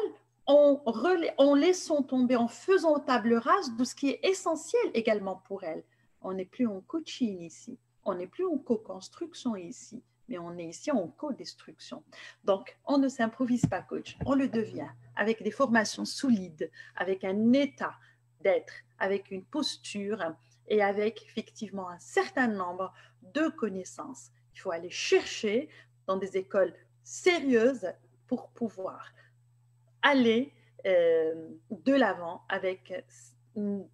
en laissant tomber, en faisant table rase de ce qui est essentiel également pour elle. On n'est plus en coaching ici, on n'est plus en co-construction ici, mais on est ici en co-destruction. Donc, on ne s'improvise pas coach, on le devient avec des formations solides, avec un état d'être, avec une posture et avec effectivement un certain nombre de connaissances. Il faut aller chercher dans des écoles sérieuses pour pouvoir aller de l'avant avec une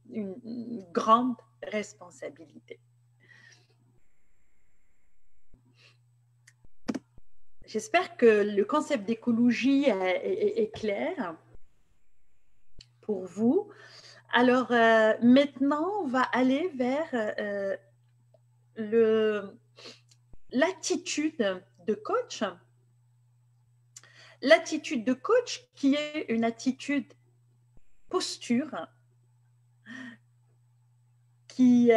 grande responsabilité. J'espère que le concept d'écologie est clair pour vous. Alors maintenant, on va aller vers l'attitude de coach. L'attitude de coach qui est une attitude posture qui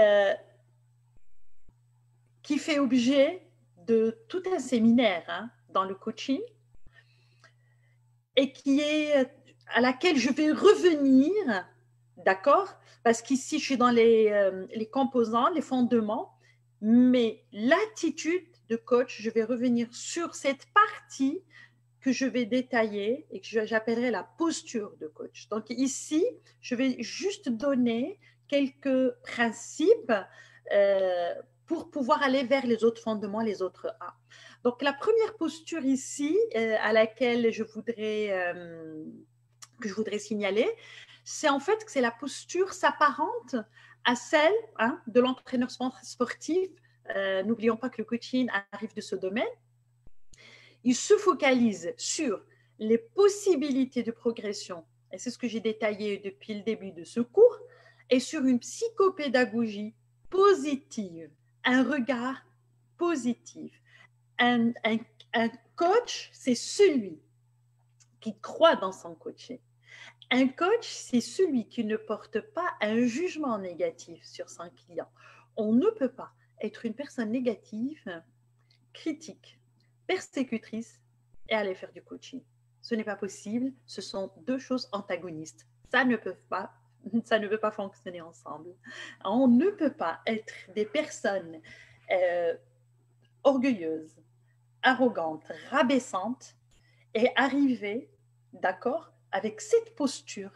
fait objet de tout un séminaire dans le coaching et à laquelle je vais revenir, d'accord? Parce qu'ici, je suis dans les composants, les fondements, mais l'attitude de coach, je vais revenir sur cette partie que je vais détailler et que j'appellerai la posture de coach. Donc ici, je vais juste donner quelques principes pour pouvoir aller vers les autres fondements, les autres A. Donc la première posture ici, à laquelle que je voudrais signaler, c'est en fait que c'est la posture s'apparente à celle de l'entraîneur sportif. N'oublions pas que le coaching arrive de ce domaine. Il se focalise sur les possibilités de progression, et c'est ce que j'ai détaillé depuis le début de ce cours, et sur une psychopédagogie positive, un regard positif. Un coach, c'est celui qui croit dans son coaching. Un coach, c'est celui qui ne porte pas un jugement négatif sur son client. On ne peut pas être une personne négative, critique, persécutrice et aller faire du coaching. Ce n'est pas possible, ce sont deux choses antagonistes. Ça ne peut pas fonctionner ensemble. On ne peut pas être des personnes orgueilleuses, arrogantes, rabaissantes et arriver, d'accord, avec cette posture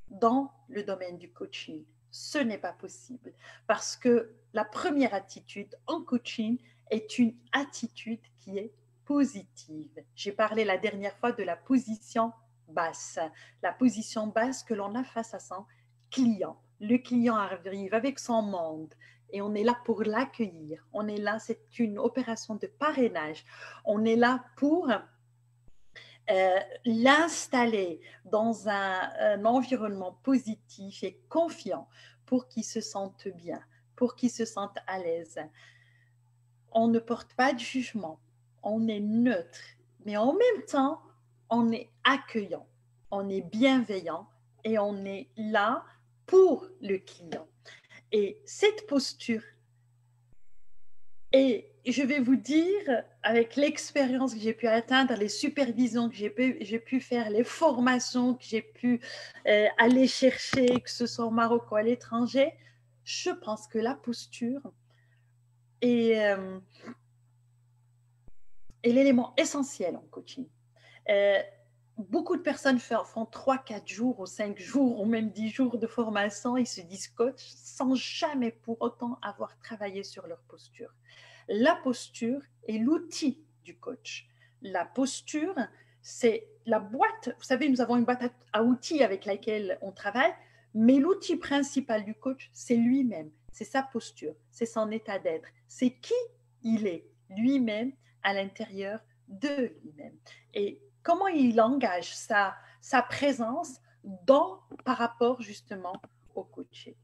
dans le domaine du coaching. Ce n'est pas possible parce que la première attitude en coaching est une attitude qui est positive. J'ai parlé la dernière fois de la position basse. La position basse que l'on a face à son client. Le client arrive avec son monde et on est là pour l'accueillir. On est là, c'est une opération de parrainage. On est là pour l'installer dans un environnement positif et confiant pour qu'il se sente bien, pour qu'il se sente à l'aise. On ne porte pas de jugement, on est neutre, mais en même temps, on est accueillant, on est bienveillant et on est là pour le client. Et cette posture, et je vais vous dire, avec l'expérience que j'ai pu atteindre, les supervisions que j'ai pu faire, les formations que j'ai pu aller chercher, que ce soit au Maroc ou à l'étranger, je pense que la posture est l'élément essentiel en coaching. Beaucoup de personnes font 3, 4 jours ou 5 jours ou même 10 jours de formation, ils se disent coach sans jamais pour autant avoir travaillé sur leur posture. La posture est l'outil du coach. La posture, c'est la boîte. Vous savez, nous avons une boîte à outils avec laquelle on travaille, Mais l'outil principal du coach, c'est lui-même, c'est sa posture, c'est son état d'être, c'est qui il est lui-même à l'intérieur de lui-même. Et comment il engage sa présence par rapport justement au coaché.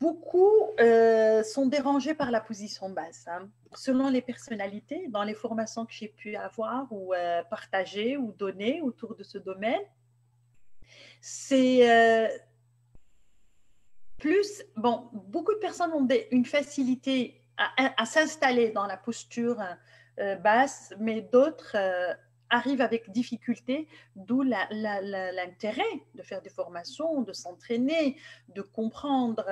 Beaucoup sont dérangés par la position basse. Hein. Selon les personnalités, dans les formations que j'ai pu avoir ou partager ou donner autour de ce domaine, c'est plus, bon, beaucoup de personnes ont une facilité à s'installer dans la posture basse, mais d'autres arrivent avec difficulté, d'où l'intérêt de faire des formations, de s'entraîner, de comprendre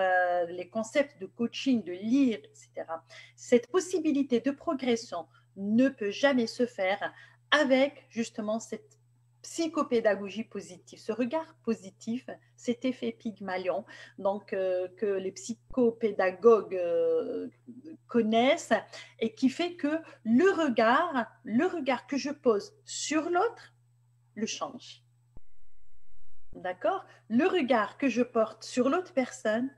les concepts de coaching, de lire, etc. Cette possibilité de progression ne peut jamais se faire avec justement cette psychopédagogie positive, ce regard positif, cet effet Pygmalion, donc que les psychopédagogues connaissent et qui fait que le regard que je pose sur l'autre le change. D'accord? Le regard que je porte sur l'autre personne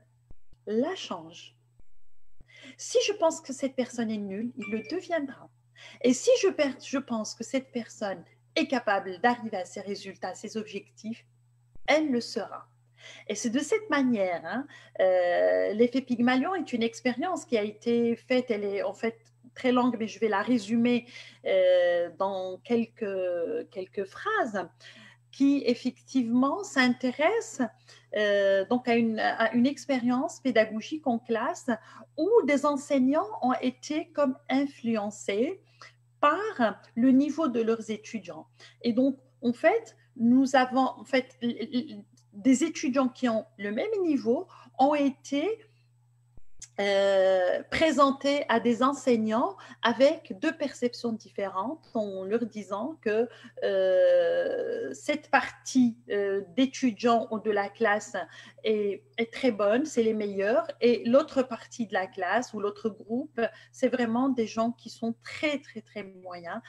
la change. Si je pense que cette personne est nulle, il le deviendra. Et si je pense que cette personne est capable d'arriver à ses résultats, à ses objectifs, elle le sera. Et c'est de cette manière, hein, l'effet Pygmalion est une expérience qui a été faite, elle est en fait très longue, mais je vais la résumer dans quelques phrases, qui effectivement s'intéresse donc à une expérience pédagogique en classe où des enseignants ont été comme influencés par le niveau de leurs étudiants. Et donc, en fait, nous avons en fait des étudiants qui ont le même niveau ont été présentés à des enseignants avec deux perceptions différentes en leur disant que cette partie d'étudiants ou de la classe est très bonne, c'est les meilleurs, et l'autre partie de la classe ou l'autre groupe, c'est vraiment des gens qui sont très, très, très moyens.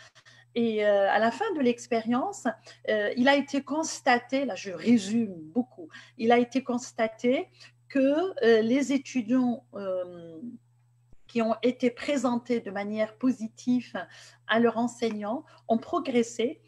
Et à la fin de l'expérience, il a été constaté, là je résume beaucoup, il a été constaté que les étudiants qui ont été présentés de manière positive à leurs enseignants ont progressé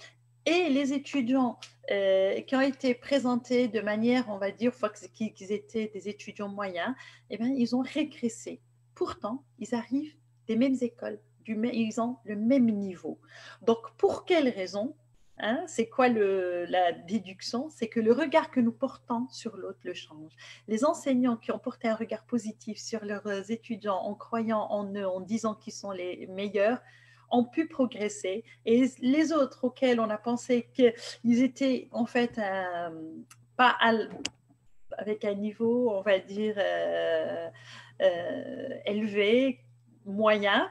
et les étudiants qui ont été présentés de manière, on va dire, qu'ils étaient des étudiants moyens, eh bien, ils ont régressé. Pourtant, ils arrivent des mêmes écoles, ils ont le même niveau. Donc, pour quelle raison? Hein, c'est quoi la déduction? C'est que le regard que nous portons sur l'autre le change. Les enseignants qui ont porté un regard positif sur leurs étudiants en croyant en eux, en disant qu'ils sont les meilleurs, ont pu progresser. Et les autres auxquels on a pensé qu'ils étaient en fait pas avec un niveau, on va dire, élevé, moyen,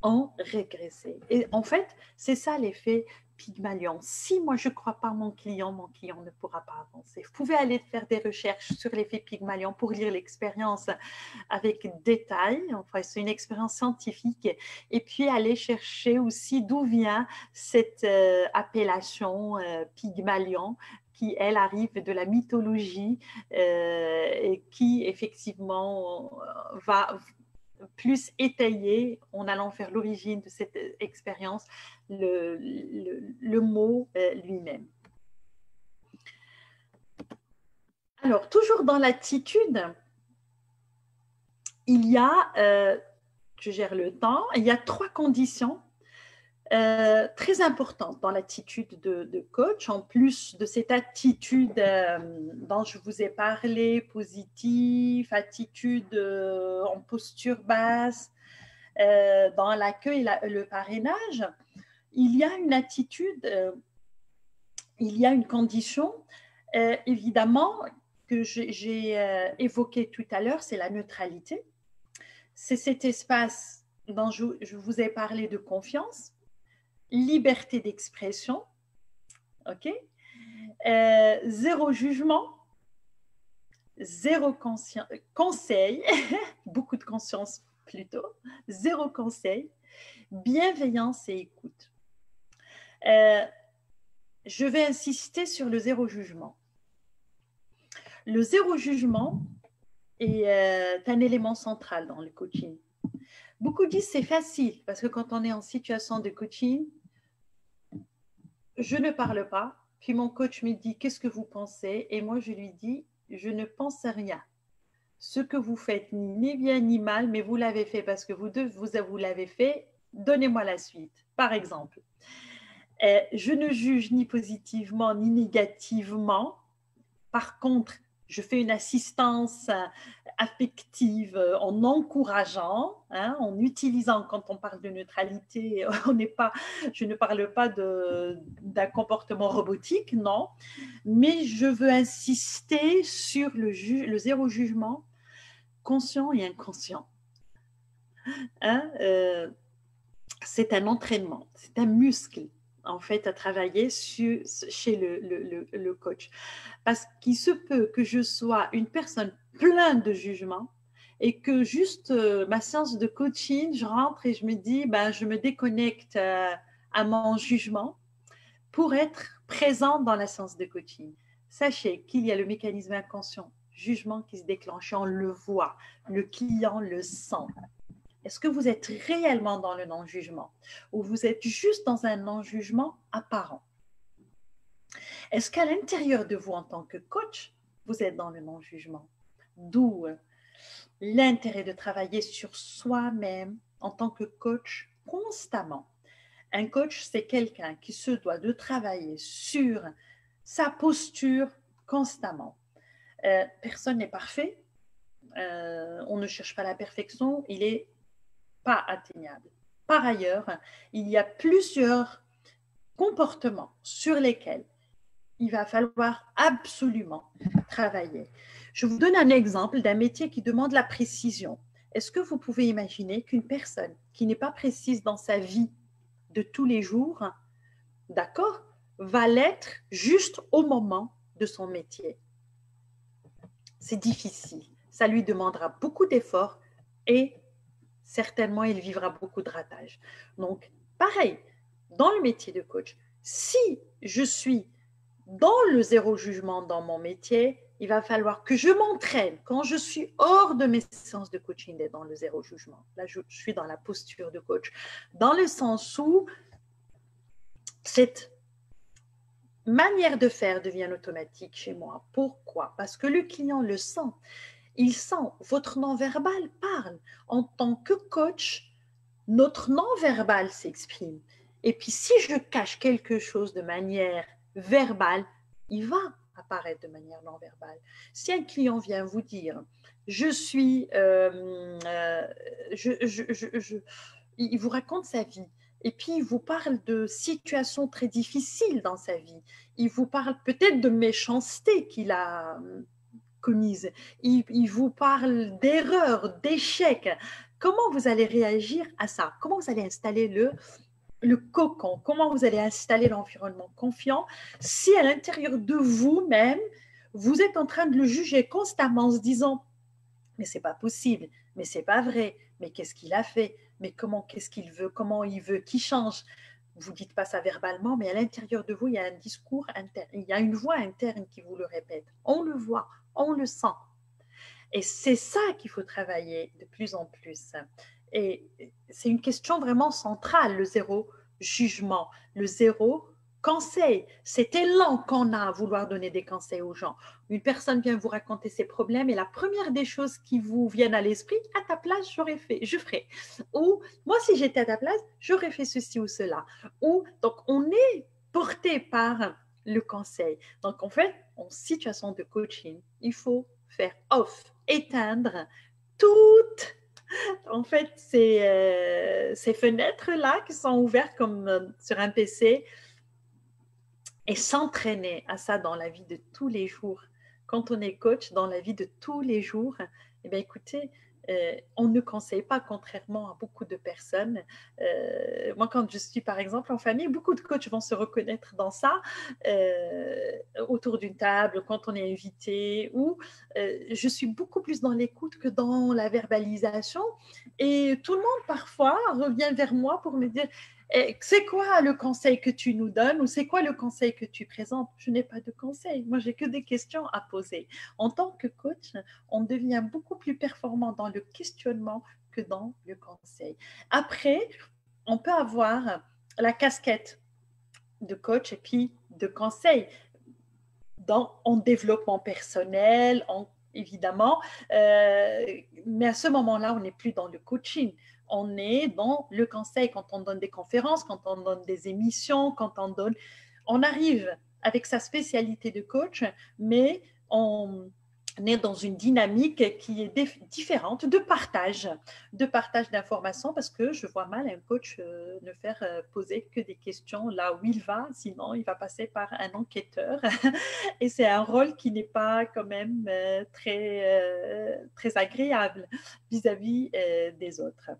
ont régressé. Et en fait, c'est ça l'effet Pygmalion. Si moi je ne crois pas mon client ne pourra pas avancer. Vous pouvez aller faire des recherches sur l'effet Pygmalion pour lire l'expérience avec détail. Enfin, c'est une expérience scientifique. Et puis aller chercher aussi d'où vient cette appellation Pygmalion qui, elle, arrive de la mythologie et qui, effectivement, va plus étayer, en allant vers l'origine de cette expérience, le mot lui-même. Alors, toujours dans l'attitude, il y a, je gère le temps, il y a 3 conditions très importante dans l'attitude de coach, en plus de cette attitude dont je vous ai parlé, positive, attitude en posture basse, dans l'accueil et le parrainage, il y a une attitude, il y a une condition, évidemment, que j'ai évoquée tout à l'heure, c'est la neutralité. C'est cet espace dont je vous ai parlé de confiance, liberté d'expression, ok, zéro jugement, zéro conseil, beaucoup de conscience plutôt, zéro conseil, bienveillance et écoute. Je vais insister sur le zéro jugement. le zéro jugement est un élément central dans le coaching. Beaucoup disent c'est facile parce que quand on est en situation de coaching, je ne parle pas. Puis mon coach me dit qu'est-ce que vous pensez? Et moi je lui dis je ne pense rien. Ce que vous faites ni bien ni mal, mais vous l'avez fait parce que vous l'avez fait. Donnez-moi la suite. Par exemple, je ne juge ni positivement ni négativement. Par contre, je fais une assistance affective en encourageant, hein, en utilisant, quand on parle de neutralité, je ne parle pas d'un comportement robotique, non, mais je veux insister sur le zéro jugement conscient et inconscient. Hein, c'est un entraînement, c'est un muscle en fait à travailler chez le coach. Parce qu'il se peut que je sois une personne pleine de jugement et que juste ma séance de coaching, je rentre et je me dis, ben, je me déconnecte à mon jugement pour être présente dans la séance de coaching. Sachez qu'il y a le mécanisme inconscient, jugement qui se déclenche, on le voit, le client le sent. Est-ce que vous êtes réellement dans le non-jugement ou vous êtes juste dans un non-jugement apparent? Est-ce qu'à l'intérieur de vous, en tant que coach, vous êtes dans le non-jugement? D'où l'intérêt de travailler sur soi-même en tant que coach constamment. Un coach, c'est quelqu'un qui se doit de travailler sur sa posture constamment. Personne n'est parfait. On ne cherche pas la perfection. Il n'est pas atteignable. Par ailleurs, il y a plusieurs comportements sur lesquels il va falloir absolument travailler. Je vous donne un exemple d'un métier qui demande la précision. Est-ce que vous pouvez imaginer qu'une personne qui n'est pas précise dans sa vie de tous les jours, d'accord, va l'être juste au moment de son métier? C'est difficile. Ça lui demandera beaucoup d'efforts et certainement, il vivra beaucoup de ratage. Donc, pareil, dans le métier de coach, si je suis dans le zéro jugement dans mon métier, il va falloir que je m'entraîne quand je suis hors de mes séances de coaching d'être dans le zéro jugement. Là, je suis dans la posture de coach, dans le sens où cette manière de faire devient automatique chez moi. Pourquoi? Parce que le client le sent. Il sent, votre non-verbal parle. En tant que coach, notre non-verbal s'exprime. Et puis, si je cache quelque chose de manière verbale, il va apparaître de manière non-verbale. Si un client vient vous dire, il vous raconte sa vie, et puis il vous parle de situations très difficiles dans sa vie, il vous parle peut-être de méchanceté qu'il a commise, il vous parle d'erreurs, d'échecs. Comment vous allez réagir à ça? Comment vous allez installer le cocon? Comment vous allez installer l'environnement confiant si à l'intérieur de vous-même, vous êtes en train de le juger constamment en se disant mais c'est pas possible, mais c'est pas vrai, mais qu'est-ce qu'il a fait, mais qu'est-ce qu'il veut, comment il veut qu'il change? Vous dites pas ça verbalement, mais à l'intérieur de vous, il y a un discours interne, il y a une voix interne qui vous le répète. On le voit, on le sent. Et c'est ça qu'il faut travailler de plus en plus. Et c'est une question vraiment centrale, le zéro jugement, le zéro conseil. Cet élan qu'on a à vouloir donner des conseils aux gens. Une personne vient vous raconter ses problèmes et la première des choses qui vous viennent à l'esprit, à ta place, je ferais. Ou moi, si j'étais à ta place, j'aurais fait ceci ou cela. Ou donc, on est porté par le conseil. Donc, en fait, en situation de coaching, il faut faire off, éteindre toutes en fait ces fenêtres-là qui sont ouvertes comme sur un PC et s'entraîner à ça dans la vie de tous les jours. Quand on est coach dans la vie de tous les jours, eh bien, écoutez, on ne conseille pas, contrairement à beaucoup de personnes. Moi, quand je suis, par exemple, en famille, beaucoup de coachs vont se reconnaître dans ça, autour d'une table, quand on est invité, ou je suis beaucoup plus dans l'écoute que dans la verbalisation. Et tout le monde, parfois, revient vers moi pour me dire C'est quoi le conseil que tu nous donnes ou c'est quoi le conseil que tu présentes? Je n'ai pas de conseil. Moi, j'ai que des questions à poser. En tant que coach, on devient beaucoup plus performant dans le questionnement que dans le conseil. Après, on peut avoir la casquette de coach et puis de conseil en développement personnel, évidemment, mais à ce moment-là, on n'est plus dans le coaching. On est dans le conseil quand on donne des conférences, quand on donne des émissions, on arrive avec sa spécialité de coach, mais on est dans une dynamique qui est différente de partage d'informations, parce que je vois mal un coach ne faire poser que des questions là où il va, sinon il va passer par un enquêteur et c'est un rôle qui n'est pas quand même très agréable vis-à-vis des autres.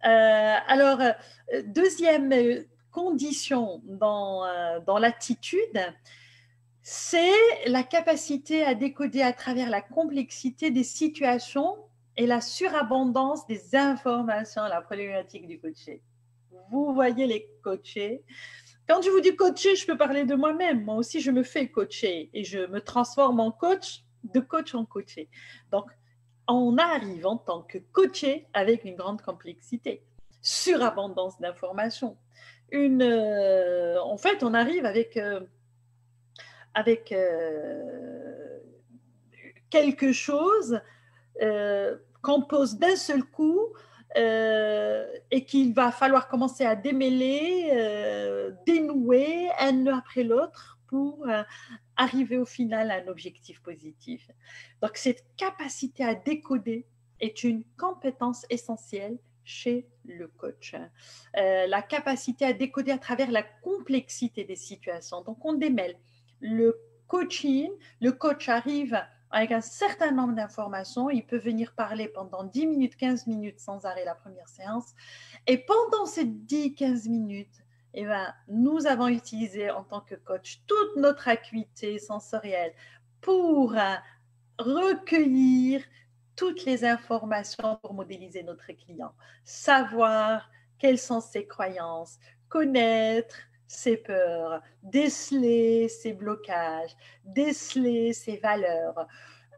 Alors, deuxième condition dans l'attitude, c'est la capacité à décoder à travers la complexité des situations et la surabondance des informations, la problématique du coaché. Vous voyez les coachés. Quand je vous dis coacher, je peux parler de moi-même. Moi aussi, je me fais coacher et je me transforme en coach, de coach en coaché. Donc, on arrive en tant que coaché avec une grande complexité, surabondance d'informations. En fait, on arrive avec quelque chose qu'on pose d'un seul coup et qu'il va falloir commencer à démêler, dénouer un nœud après l'autre pour arriver au final à un objectif positif. Donc cette capacité à décoder est une compétence essentielle chez le coach. La capacité à décoder à travers la complexité des situations. Donc on démêle le coaching, le coach arrive avec un certain nombre d'informations, il peut venir parler pendant 10 minutes, 15 minutes sans arrêt la première séance. Et pendant ces 10-15 minutes, eh ben, nous avons utilisé en tant que coach toute notre acuité sensorielle pour recueillir toutes les informations pour modéliser notre client, savoir quelles sont ses croyances, connaître ses peurs, déceler ses blocages, déceler ses valeurs.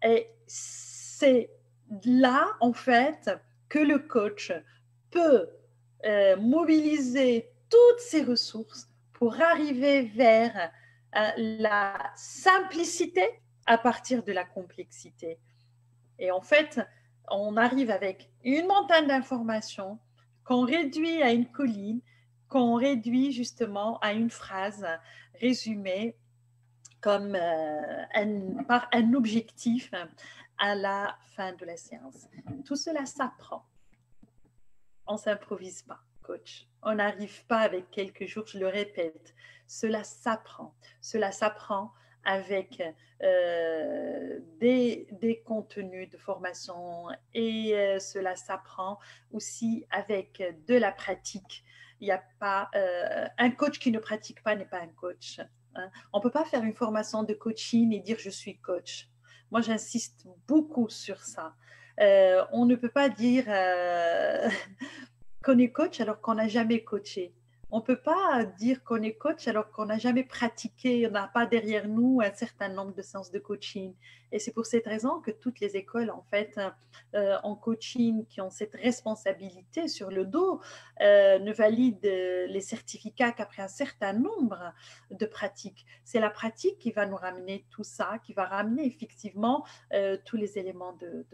Et c'est là, en fait, que le coach peut mobiliser toutes ses ressources pour arriver vers la simplicité à partir de la complexité. Et en fait, on arrive avec une montagne d'informations qu'on réduit à une colline, qu'on réduit justement à une phrase résumée comme par un objectif à la fin de la séance. Tout cela s'apprend. On ne s'improvise pas, coach. On n'arrive pas avec quelques jours, je le répète. Cela s'apprend. Cela s'apprend avec des contenus de formation et cela s'apprend aussi avec de la pratique. Il n'y a pas un coach qui ne pratique pas n'est pas un coach. Hein. On ne peut pas faire une formation de coaching et dire je suis coach. Moi, j'insiste beaucoup sur ça. On ne peut pas dire qu'on est coach alors qu'on n'a jamais coaché. On ne peut pas dire qu'on est coach alors qu'on n'a jamais pratiqué, on n'a pas derrière nous un certain nombre de séances de coaching. Et c'est pour cette raison que toutes les écoles, en fait, en coaching, qui ont cette responsabilité sur le dos, ne valident les certificats qu'après un certain nombre de pratiques. C'est la pratique qui va nous ramener tout ça, qui va ramener effectivement tous les éléments de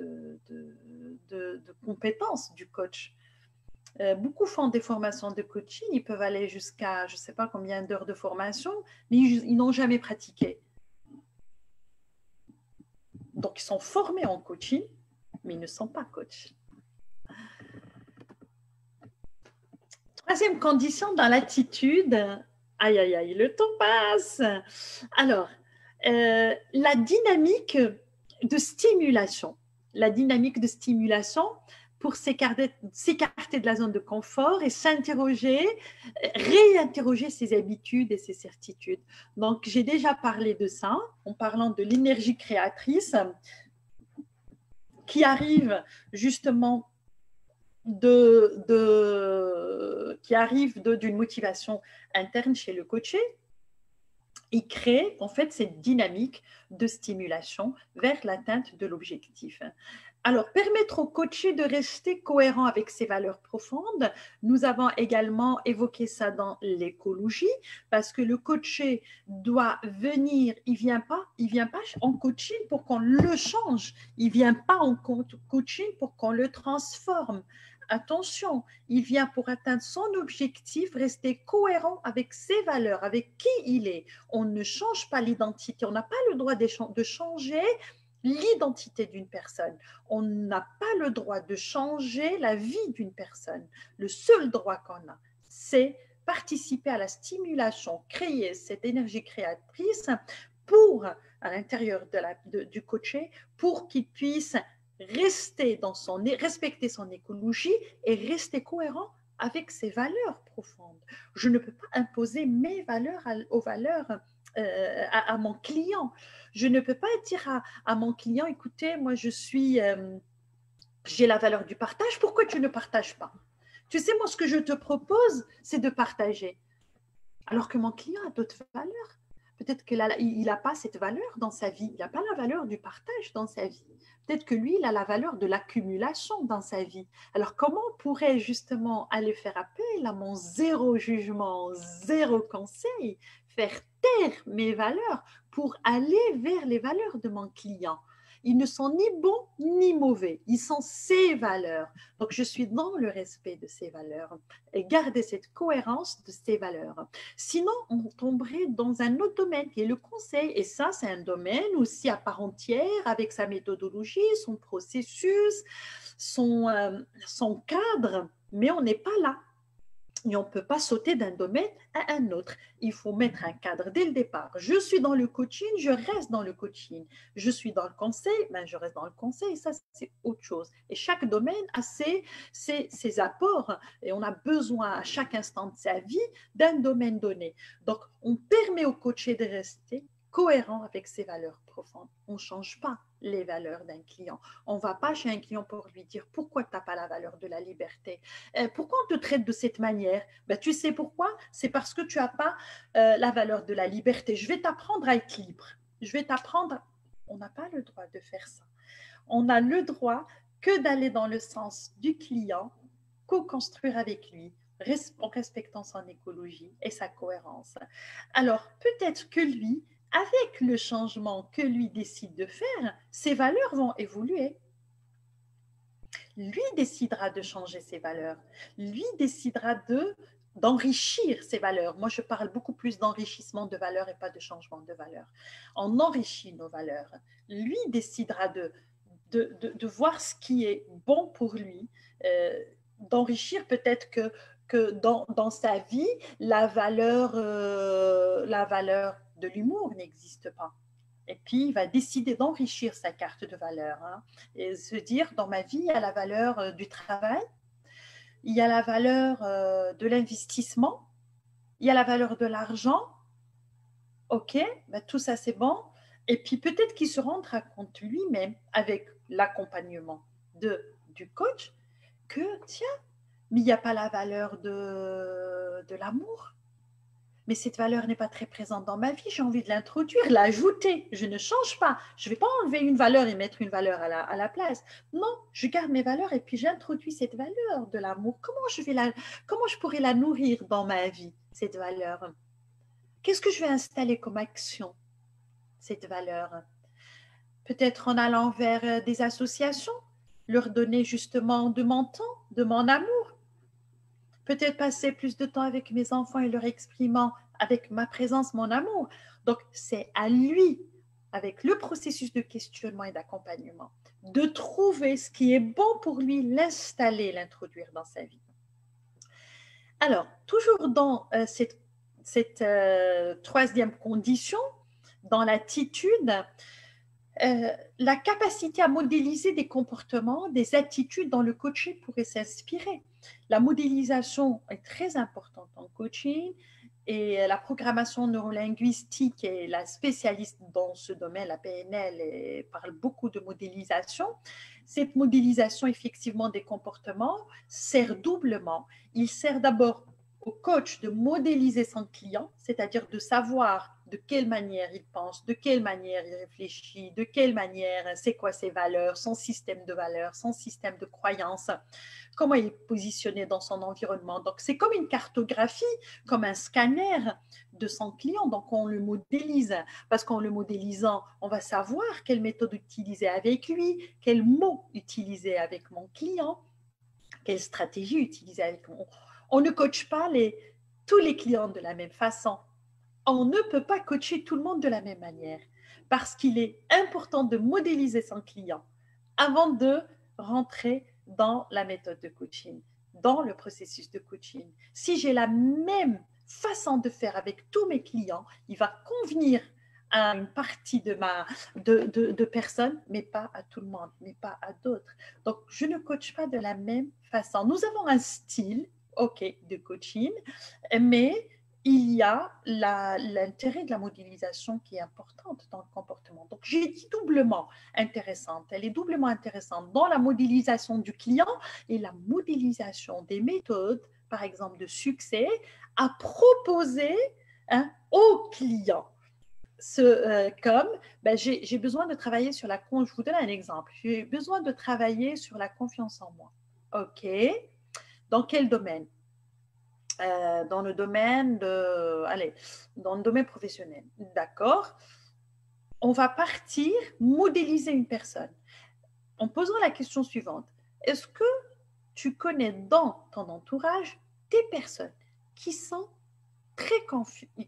compétences du coach. Beaucoup font des formations de coaching, ils peuvent aller jusqu'à je ne sais pas combien d'heures de formation, mais ils n'ont jamais pratiqué. Donc, ils sont formés en coaching, mais ils ne sont pas coachs. Troisième condition dans l'attitude, aïe, aïe, aïe, le temps passe. Alors, la dynamique de stimulation. La dynamique de stimulation, pour s'écarter de la zone de confort et s'interroger, réinterroger ses habitudes et ses certitudes. Donc, j'ai déjà parlé de ça en parlant de l'énergie créatrice qui arrive justement qui arrive d'une motivation interne chez le coaché, il crée en fait cette dynamique de stimulation vers l'atteinte de l'objectif. Alors, permettre au coaché de rester cohérent avec ses valeurs profondes, nous avons également évoqué ça dans l'écologie, parce que le coaché doit venir, il vient pas en coaching pour qu'on le change, il vient pas en coaching pour qu'on le transforme. Attention, il vient pour atteindre son objectif, rester cohérent avec ses valeurs, avec qui il est. On ne change pas l'identité, on n'a pas le droit de changer l'identité d'une personne. On n'a pas le droit de changer la vie d'une personne. Le seul droit qu'on a, c'est participer à la stimulation, créer cette énergie créatrice pour, à l'intérieur du coaché, pour qu'il puisse respecter son écologie et rester cohérent avec ses valeurs profondes. Je ne peux pas imposer mes valeurs aux valeurs à mon client. Je ne peux pas dire à mon client, écoutez, moi j'ai la valeur du partage, pourquoi tu ne partages pas? Tu sais, moi, ce que je te propose, c'est de partager. Alors que mon client a d'autres valeurs. Peut-être qu'il n'a pas cette valeur dans sa vie, il n'a pas la valeur du partage dans sa vie. Peut-être que lui, il a la valeur de l'accumulation dans sa vie. Alors, comment on pourrait justement aller faire appel à mon zéro jugement, zéro conseil, faire taire mes valeurs pour aller vers les valeurs de mon client? Ils ne sont ni bons ni mauvais, ils sont ses valeurs. Donc, je suis dans le respect de ces valeurs et garder cette cohérence de ces valeurs. Sinon, on tomberait dans un autre domaine qui est le conseil. Et ça, c'est un domaine aussi à part entière avec sa méthodologie, son processus, son cadre. Mais on n'est pas là. Et on ne peut pas sauter d'un domaine à un autre. Il faut mettre un cadre dès le départ. Je suis dans le coaching, je reste dans le coaching. Je suis dans le conseil, ben je reste dans le conseil. Ça, c'est autre chose. Et chaque domaine a ses apports. Et on a besoin à chaque instant de sa vie d'un domaine donné. Donc, on permet au coaché de rester cohérent avec ses valeurs profondes. On ne change pas les valeurs d'un client. On ne va pas chez un client pour lui dire pourquoi tu n'as pas la valeur de la liberté. Pourquoi on te traite de cette manière? Ben, tu sais pourquoi? C'est parce que tu n'as pas la valeur de la liberté. Je vais t'apprendre à être libre. Je vais t'apprendre. On n'a pas le droit de faire ça. On a le droit que d'aller dans le sens du client, co-construire avec lui, en respectant son écologie et sa cohérence. Alors, peut-être que lui, avec le changement que lui décide de faire, ses valeurs vont évoluer. Lui décidera de changer ses valeurs. Lui décidera d'enrichir ses valeurs. Moi, je parle beaucoup plus d'enrichissement de valeurs et pas de changement de valeurs. On enrichit nos valeurs. Lui décidera de voir ce qui est bon pour lui, d'enrichir peut-être que dans sa vie, la valeur de l'humour n'existe pas. Et puis, il va décider d'enrichir sa carte de valeur, hein, et se dire, dans ma vie, il y a la valeur du travail, il y a la valeur de l'investissement, il y a la valeur de l'argent. OK, ben, tout ça, c'est bon. Et puis, peut-être qu'il se rendra compte lui-même, avec l'accompagnement du coach, que, tiens, mais il n'y a pas la valeur de l'amour. Mais cette valeur n'est pas très présente dans ma vie, j'ai envie de l'introduire, l'ajouter. Je ne change pas. Je ne vais pas enlever une valeur et mettre une valeur à la place. Non, je garde mes valeurs et puis j'introduis cette valeur de l'amour. Comment je pourrais la nourrir dans ma vie, cette valeur? Qu'est-ce que je vais installer comme action, cette valeur? Peut-être en allant vers des associations, leur donner justement de mon temps, de mon amour. Peut-être passer plus de temps avec mes enfants et leur exprimant avec ma présence mon amour. Donc, c'est à lui, avec le processus de questionnement et d'accompagnement, de trouver ce qui est bon pour lui, l'installer, l'introduire dans sa vie. Alors, toujours dans cette troisième condition, dans l'attitude, la capacité à modéliser des comportements, des attitudes dont le coaché pourrait s'inspirer. La modélisation est très importante en coaching Et la programmation neurolinguistique est la spécialiste dans ce domaine, la PNL, parle beaucoup de modélisation. Cette modélisation, effectivement, des comportements sert doublement. Il sert d'abord au coach de modéliser son client, c'est-à-dire de savoir de quelle manière il pense, de quelle manière il réfléchit, de quelle manière, c'est quoi ses valeurs, son système de valeurs, son système de croyances, comment il est positionné dans son environnement. Donc, c'est comme une cartographie, comme un scanner de son client. Donc, on le modélise parce qu'en le modélisant, on va savoir quelle méthode utiliser avec lui, quels mots utiliser avec mon client, quelle stratégie utiliser avec mon... On ne coach pas tous les clients de la même façon. On ne peut pas coacher tout le monde de la même manière parce qu'il est important de modéliser son client avant de rentrer dans la méthode de coaching, dans le processus de coaching. Si j'ai la même façon de faire avec tous mes clients, il va convenir à une partie de personnes, mais pas à tout le monde, mais pas à d'autres. Donc, je ne coach pas de la même façon. Nous avons un style, OK, de coaching, mais il y a l'intérêt de la modélisation qui est importante dans le comportement. Donc, j'ai dit doublement intéressante. Elle est doublement intéressante dans la modélisation du client et la modélisation des méthodes, par exemple, de succès, à proposer au client. Comme j'ai besoin de travailler sur la confiance. Je vous donne un exemple. J'ai besoin de travailler sur la confiance en moi. OK. Dans quel domaine? Dans le domaine dans le domaine professionnel. D'accord. On va partir modéliser une personne en posant la question suivante. Est-ce que tu connais dans ton entourage des personnes qui sont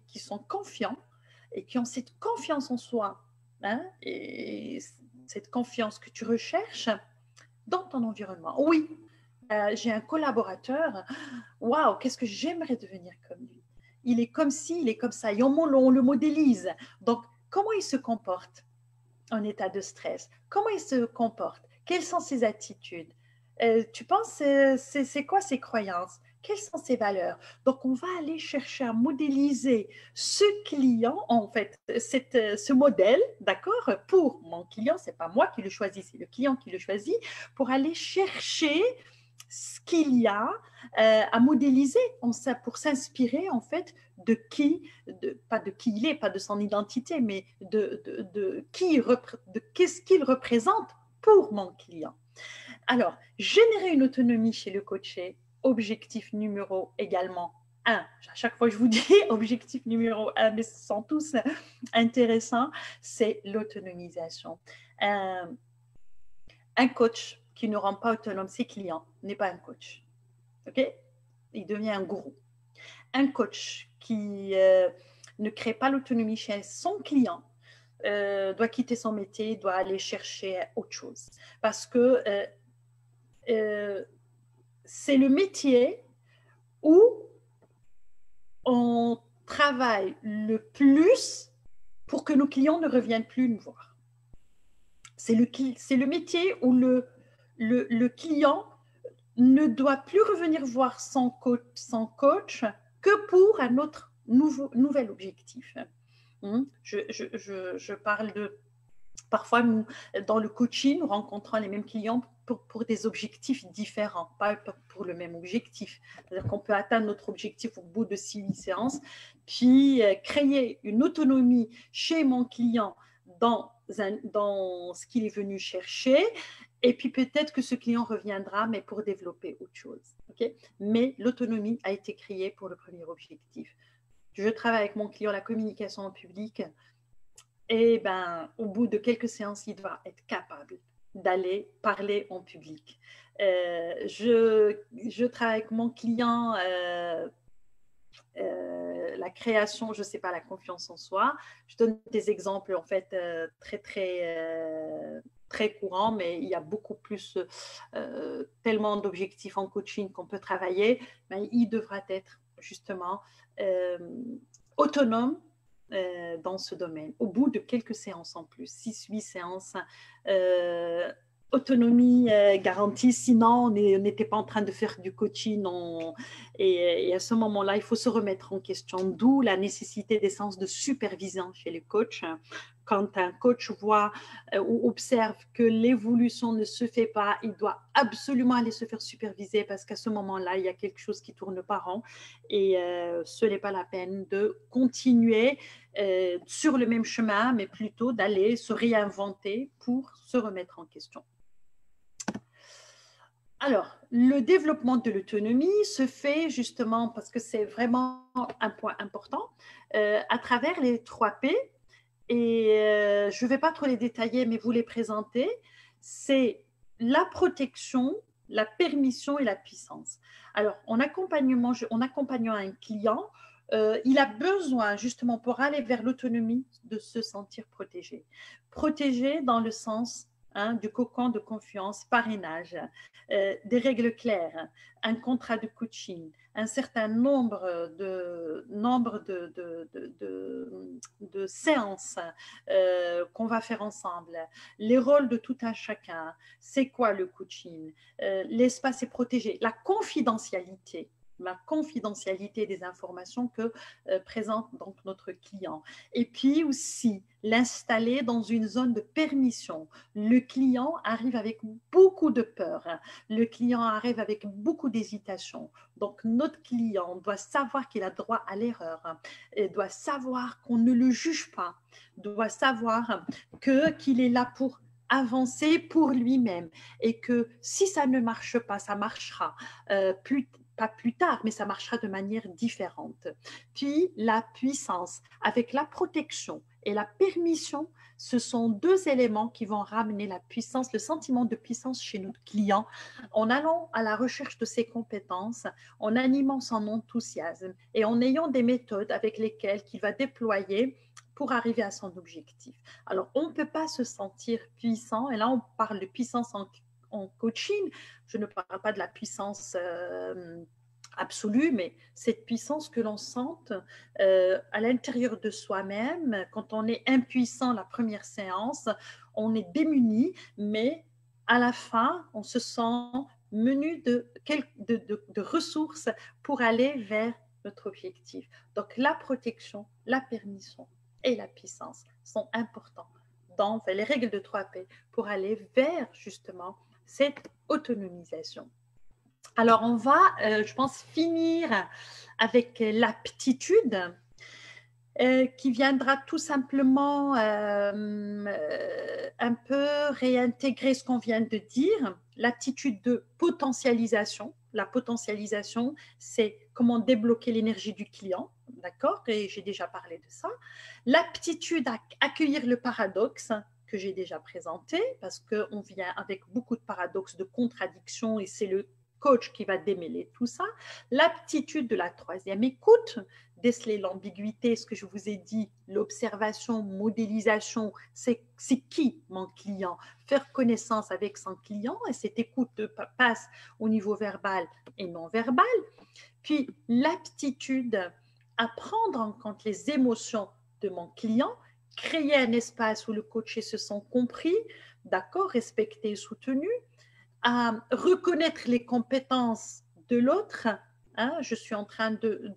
qui sont confiants et qui ont cette confiance en soi, et cette confiance que tu recherches dans ton environnement? Oui, j'ai un collaborateur, waouh, qu'est-ce que j'aimerais devenir comme lui. Il est comme ci, il est comme ça, et on le modélise. Donc, comment il se comporte en état de stress? Comment il se comporte? Quelles sont ses attitudes? Tu penses, c'est quoi ses croyances? Quelles sont ses valeurs? Donc, on va aller chercher à modéliser ce client, en fait, ce modèle, d'accord, pour mon client. C'est pas moi qui le choisis, c'est le client qui le choisit, pour aller chercher ce qu'il y a à modéliser pour s'inspirer, en fait, pas de qui il est, pas de son identité, mais qu'est-ce qu'il représente pour mon client. Alors, générer une autonomie chez le coaché, objectif numéro également 1. À chaque fois, je vous dis objectif numéro 1, mais ce sont tous intéressants, c'est l'autonomisation. Un coach qui ne rend pas autonome ses clients n'est pas un coach. OK? Il devient un gourou. Un coach qui ne crée pas l'autonomie chez son client doit quitter son métier, doit aller chercher autre chose. Parce que c'est le métier où on travaille le plus pour que nos clients ne reviennent plus nous voir. C'est le métier où le client ne doit plus revenir voir son coach que pour un autre nouvel objectif. Je parle de... Parfois, nous, dans le coaching, nous rencontrons les mêmes clients pour des objectifs différents, pas pour le même objectif. C'est-à-dire qu'on peut atteindre notre objectif au bout de 6 séances, puis créer une autonomie chez mon client dans ce qu'il est venu chercher, et puis peut-être que ce client reviendra, mais pour développer autre chose. Okay? Mais l'autonomie a été créée pour le premier objectif. Je travaille avec mon client la communication en public, et au bout de quelques séances, il doit être capable d'aller parler en public. Je travaille avec mon client la création, je ne sais pas, la confiance en soi. Je donne des exemples en fait très courants, mais il y a beaucoup plus, tellement d'objectifs en coaching qu'on peut travailler. Mais il devra être justement autonome dans ce domaine, au bout de quelques séances en plus, 6-8 séances, autonomie garantie, sinon on n'était pas en train de faire du coaching. Et à ce moment-là, il faut se remettre en question, d'où la nécessité des séances de supervision chez les coachs. Quand un coach voit ou observe que l'évolution ne se fait pas, il doit absolument aller se faire superviser parce qu'à ce moment-là, il y a quelque chose qui tourne pas rond et ce n'est pas la peine de continuer sur le même chemin, mais plutôt d'aller se réinventer pour se remettre en question. Alors, le développement de l'autonomie se fait justement, parce que c'est vraiment un point important, à travers les 3 P. Et je ne vais pas trop les détailler, mais vous les présenter. C'est la protection, la permission et la puissance. Alors, en accompagnant un client, il a besoin justement pour aller vers l'autonomie de se sentir protégé. Protégé dans le sens du cocon de confiance, parrainage, des règles claires, un contrat de coaching, un certain nombre de séances qu'on va faire ensemble, les rôles de tout un chacun, c'est quoi le coaching, l'espace est protégé, la confidentialité des informations que présente donc notre client. Et puis aussi l'installer dans une zone de permission. Le client arrive avec beaucoup de peur, le client arrive avec beaucoup d'hésitation. Donc notre client doit savoir qu'il a droit à l'erreur, doit savoir qu'on ne le juge pas, doit savoir qu'il est là pour avancer pour lui-même et que si ça ne marche pas, ça marchera pas plus tard, mais ça marchera de manière différente. Puis la puissance, avec la protection et la permission, ce sont 2 éléments qui vont ramener la puissance, le sentiment de puissance chez notre client, en allant à la recherche de ses compétences, en animant son enthousiasme et en ayant des méthodes avec lesquelles il va déployer pour arriver à son objectif. Alors, on ne peut pas se sentir puissant, et là, on parle de puissance en coaching, je ne parle pas de la puissance absolue, mais cette puissance que l'on sente à l'intérieur de soi-même. Quand on est impuissant la première séance, on est démuni, mais à la fin, on se sent menu de ressources pour aller vers notre objectif. Donc la protection, la permission et la puissance sont importants dans les règles de 3P pour aller vers justement cette autonomisation. Alors, on va, je pense, finir avec l'aptitude qui viendra tout simplement un peu réintégrer ce qu'on vient de dire, l'aptitude de potentialisation. La potentialisation, c'est comment débloquer l'énergie du client, d'accord? Et j'ai déjà parlé de ça. L'aptitude à accueillir le paradoxe, que j'ai déjà présenté, parce qu'on vient avec beaucoup de paradoxes, de contradictions, et c'est le coach qui va démêler tout ça. L'aptitude de la 3e écoute, déceler l'ambiguïté, ce que je vous ai dit, l'observation, modélisation, c'est qui mon client? Faire connaissance avec son client, et cette écoute passe au niveau verbal et non verbal. Puis l'aptitude à prendre en compte les émotions de mon client, créer un espace où le coaché se sent compris, d'accord, respecté et soutenu, à reconnaître les compétences de l'autre. Je suis en train de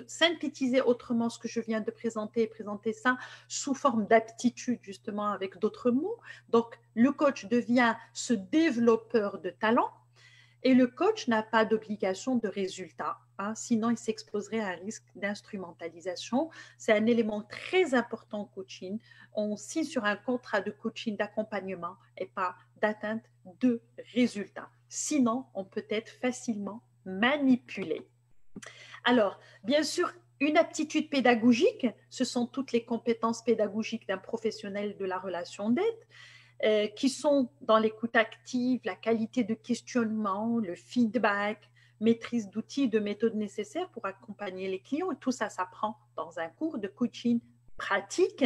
synthétiser autrement ce que je viens de présenter et présenter ça sous forme d'aptitude, justement, avec d'autres mots. Donc, le coach devient ce développeur de talent et le coach n'a pas d'obligation de résultat. Sinon, il s'exposerait à un risque d'instrumentalisation. C'est un élément très important au coaching. On signe sur un contrat de coaching, d'accompagnement et pas d'atteinte de résultats. Sinon, on peut être facilement manipulé. Alors, bien sûr, une aptitude pédagogique, ce sont toutes les compétences pédagogiques d'un professionnel de la relation d'aide, qui sont dans l'écoute active, la qualité de questionnement, le feedback, maîtrise d'outils, de méthodes nécessaires pour accompagner les clients. Et tout ça s'apprend dans un cours de coaching pratique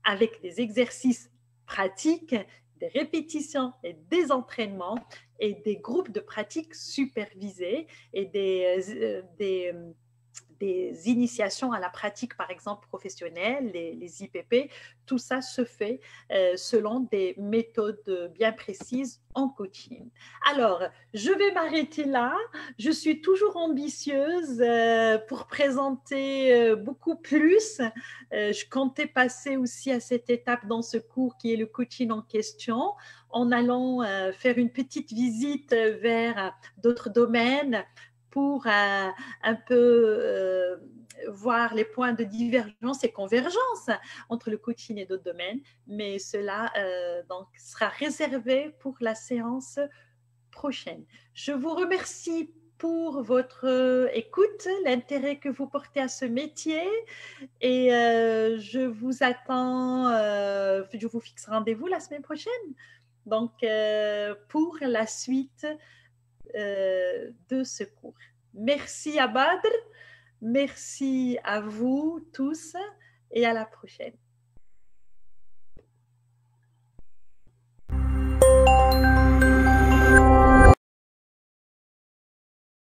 avec des exercices pratiques, des répétitions et des entraînements et des groupes de pratique supervisés et des des initiations à la pratique, par exemple, professionnelle, les IPP, tout ça se fait selon des méthodes bien précises en coaching. Alors, je vais m'arrêter là. Je suis toujours ambitieuse pour présenter beaucoup plus. Je comptais passer aussi à cette étape dans ce cours qui est le coaching en question, en allant faire une petite visite vers d'autres domaines pour un peu voir les points de divergence et convergence entre le coaching et d'autres domaines, mais cela donc sera réservé pour la séance prochaine. Je vous remercie pour votre écoute, l'intérêt que vous portez à ce métier et je vous attends, je vous fixe rendez-vous la semaine prochaine. Donc, pour la suite de ce cours. Merci à Badr, merci à vous tous et à la prochaine.